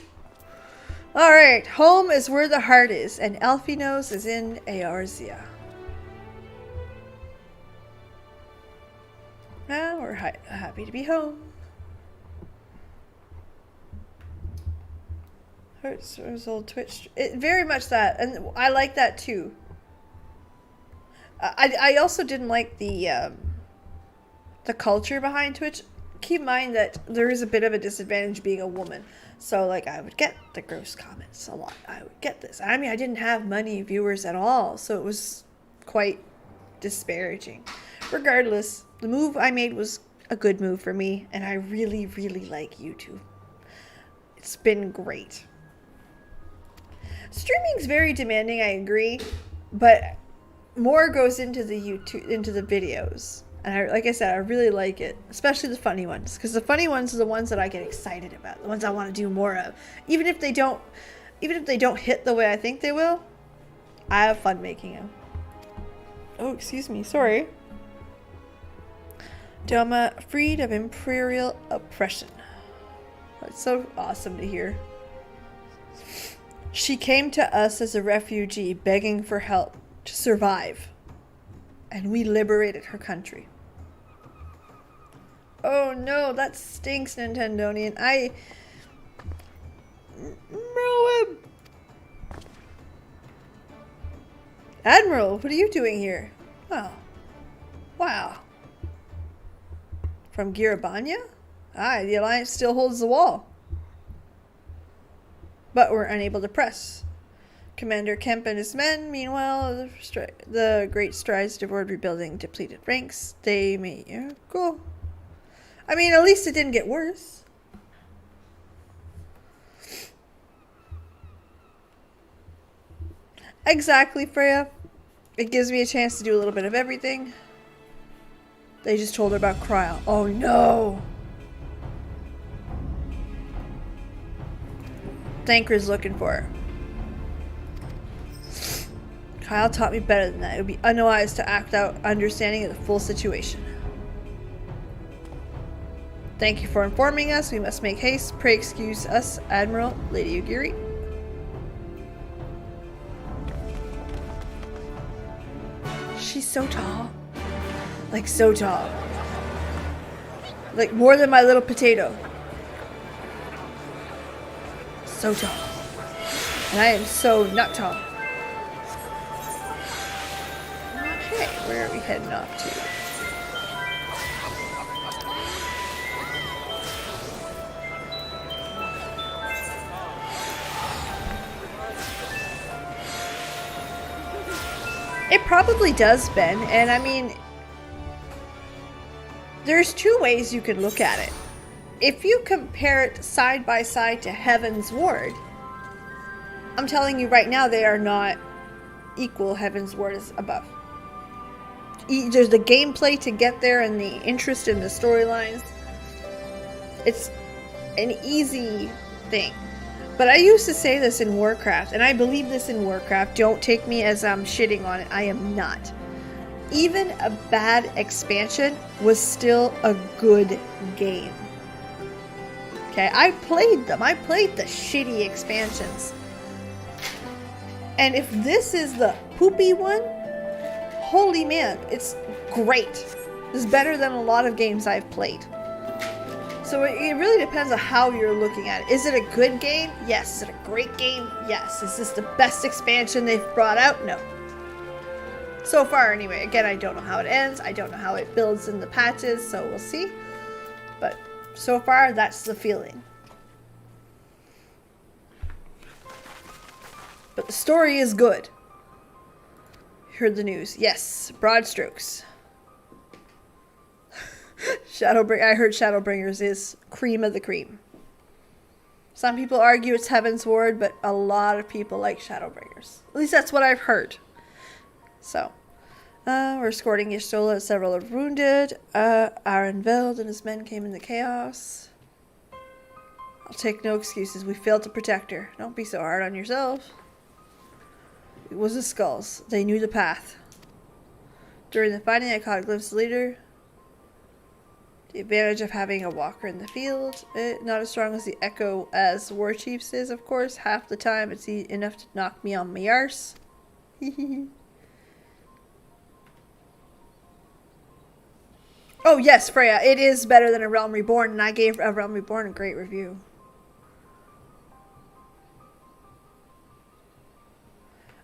Alright, home is where the heart is, and Elfinos is in Eorzea. Now we're happy to be home. Hurts was old Twitch. It, very much that, and I like that too. I also didn't like the culture behind Twitch. Keep in mind that there is a bit of a disadvantage being a woman. So like I would get the gross comments a lot. I would get this. I mean, I didn't have many viewers at all, so it was quite disparaging. Regardless, the move I made was a good move for me, and I really, really like YouTube. It's been great. Streaming's very demanding, I agree, but more goes into the videos. And like I said, I really like it, especially the funny ones, because the funny ones are the ones that I get excited about, the ones I want to do more of. Even if they don't hit the way I think they will, I have fun making them. Oh, excuse me, sorry. Doma freed of imperial oppression. That's so awesome to hear. She came to us as a refugee, begging for help to survive, and we liberated her country. Oh no, that stinks, Nintendonian. Admiral, what are you doing here? Oh, wow. From Girabanya? Aye, the Alliance still holds the wall. But we're unable to press. Commander Kemp and his men, meanwhile, the great strides toward rebuilding depleted ranks. They may... Yeah, cool. I mean, at least it didn't get worse. Exactly, Freya. It gives me a chance to do a little bit of everything. They just told her about Cryo. Oh no! Thanker's looking for her. Kyle taught me better than that. It would be unwise to act out understanding of the full situation. Thank you for informing us. We must make haste. Pray excuse us, Admiral, Lady Ugiri. She's so tall. Like, so tall. Like, more than my little potato. So tall. And I am so not tall. Okay, where are we heading off to? It probably does, Ben, and I mean, there's two ways you can look at it. If you compare it side by side to Heaven's Ward, I'm telling you right now, they are not equal. Heaven's Ward is above. There's the gameplay to get there and the interest in the storylines. It's an easy thing. But I used to say this in Warcraft, and I believe this in Warcraft. Don't take me as I'm shitting on it. I am not. Even a bad expansion was still a good game. Okay, I played them. I played the shitty expansions. And if this is the poopy one, holy man, it's great. It's better than a lot of games I've played. So it really depends on how you're looking at it. Is it a good game? Yes. Is it a great game? Yes. Is this the best expansion they've brought out? No. So far, anyway. Again, I don't know how it ends. I don't know how it builds in the patches, so we'll see. But so far, that's the feeling. But the story is good. Heard the news. Yes. Broad strokes. I heard Shadowbringers is cream of the cream. Some people argue it's Heaven's Ward, but a lot of people like Shadowbringers. At least that's what I've heard. So, we're escorting Y'shtola as several are wounded. Arenveld and his men came in the chaos. I'll take no excuses. We failed to protect her. Don't be so hard on yourself. It was the skulls. They knew the path. During the fighting, I caught a glimpse of the leader. The advantage of having a walker in the field. Not as strong as the Echo as War Chiefs is, of course. Half the time it's enough to knock me on my arse. Oh yes, Freya, it is better than A Realm Reborn, and I gave A Realm Reborn a great review.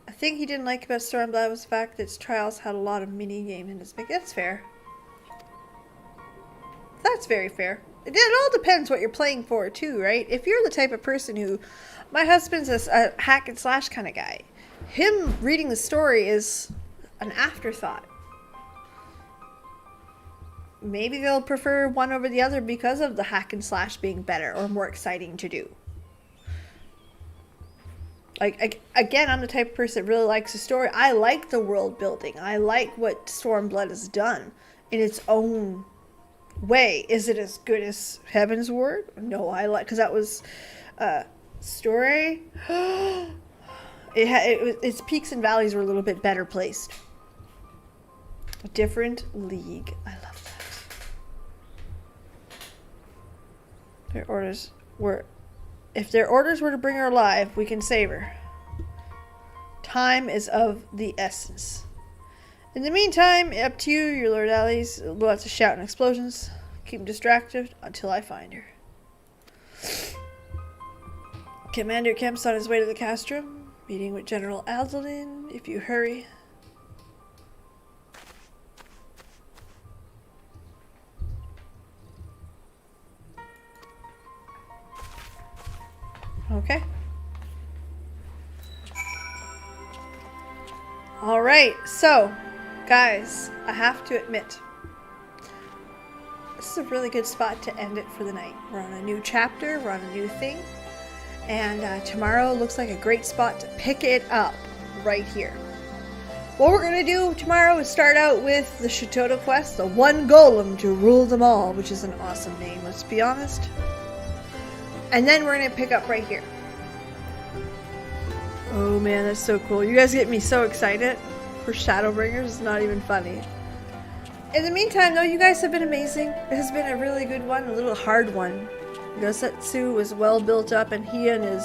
I think he didn't like about Stormblood was the fact that its trials had a lot of mini games in its make. That's fair. That's very fair. It all depends what you're playing for too, right? If you're the type of person who, my husband's a hack and slash kind of guy. Him reading the story is an afterthought. Maybe they'll prefer one over the other because of the hack and slash being better or more exciting to do. Like, again, I'm the type of person that really likes the story. I like the world building. I like what Stormblood has done in its own way. Is it as good as Heaven's Word? No, I like, because that was story. Its peaks and valleys were a little bit better placed. A different league. I love that. Their orders were, if their orders were to bring her alive, we can save her. Time is of the essence. In the meantime, up to you, your Lord Allies. Lots of shouting and explosions. Keep them distracted until I find her. Commander Kemp's on his way to the castrum. Meeting with General Aldolin. If you hurry. Okay. Alright, so, guys, I have to admit, this is a really good spot to end it for the night. We're on a new chapter, we're on a new thing, and tomorrow looks like a great spot to pick it up right here. What we're going to do tomorrow is start out with the Shitoto quest, the one golem to rule them all, which is an awesome name, let's be honest. And then we're going to pick up right here. Oh man, that's so cool. You guys get me so excited for Shadowbringers. It's not even funny. In the meantime, though, you guys have been amazing. It has been a really good one, a little hard one. Gosetsu was well built up, and Heian is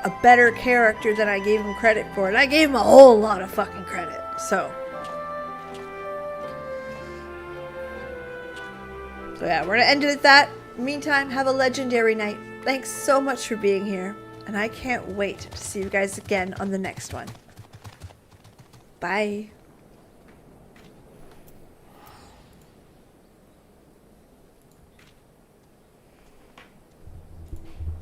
a better character than I gave him credit for. And I gave him a whole lot of fucking credit. So yeah, we're going to end it at that. Meantime, have a legendary night. Thanks so much for being here, and I can't wait to see you guys again on the next one. Bye.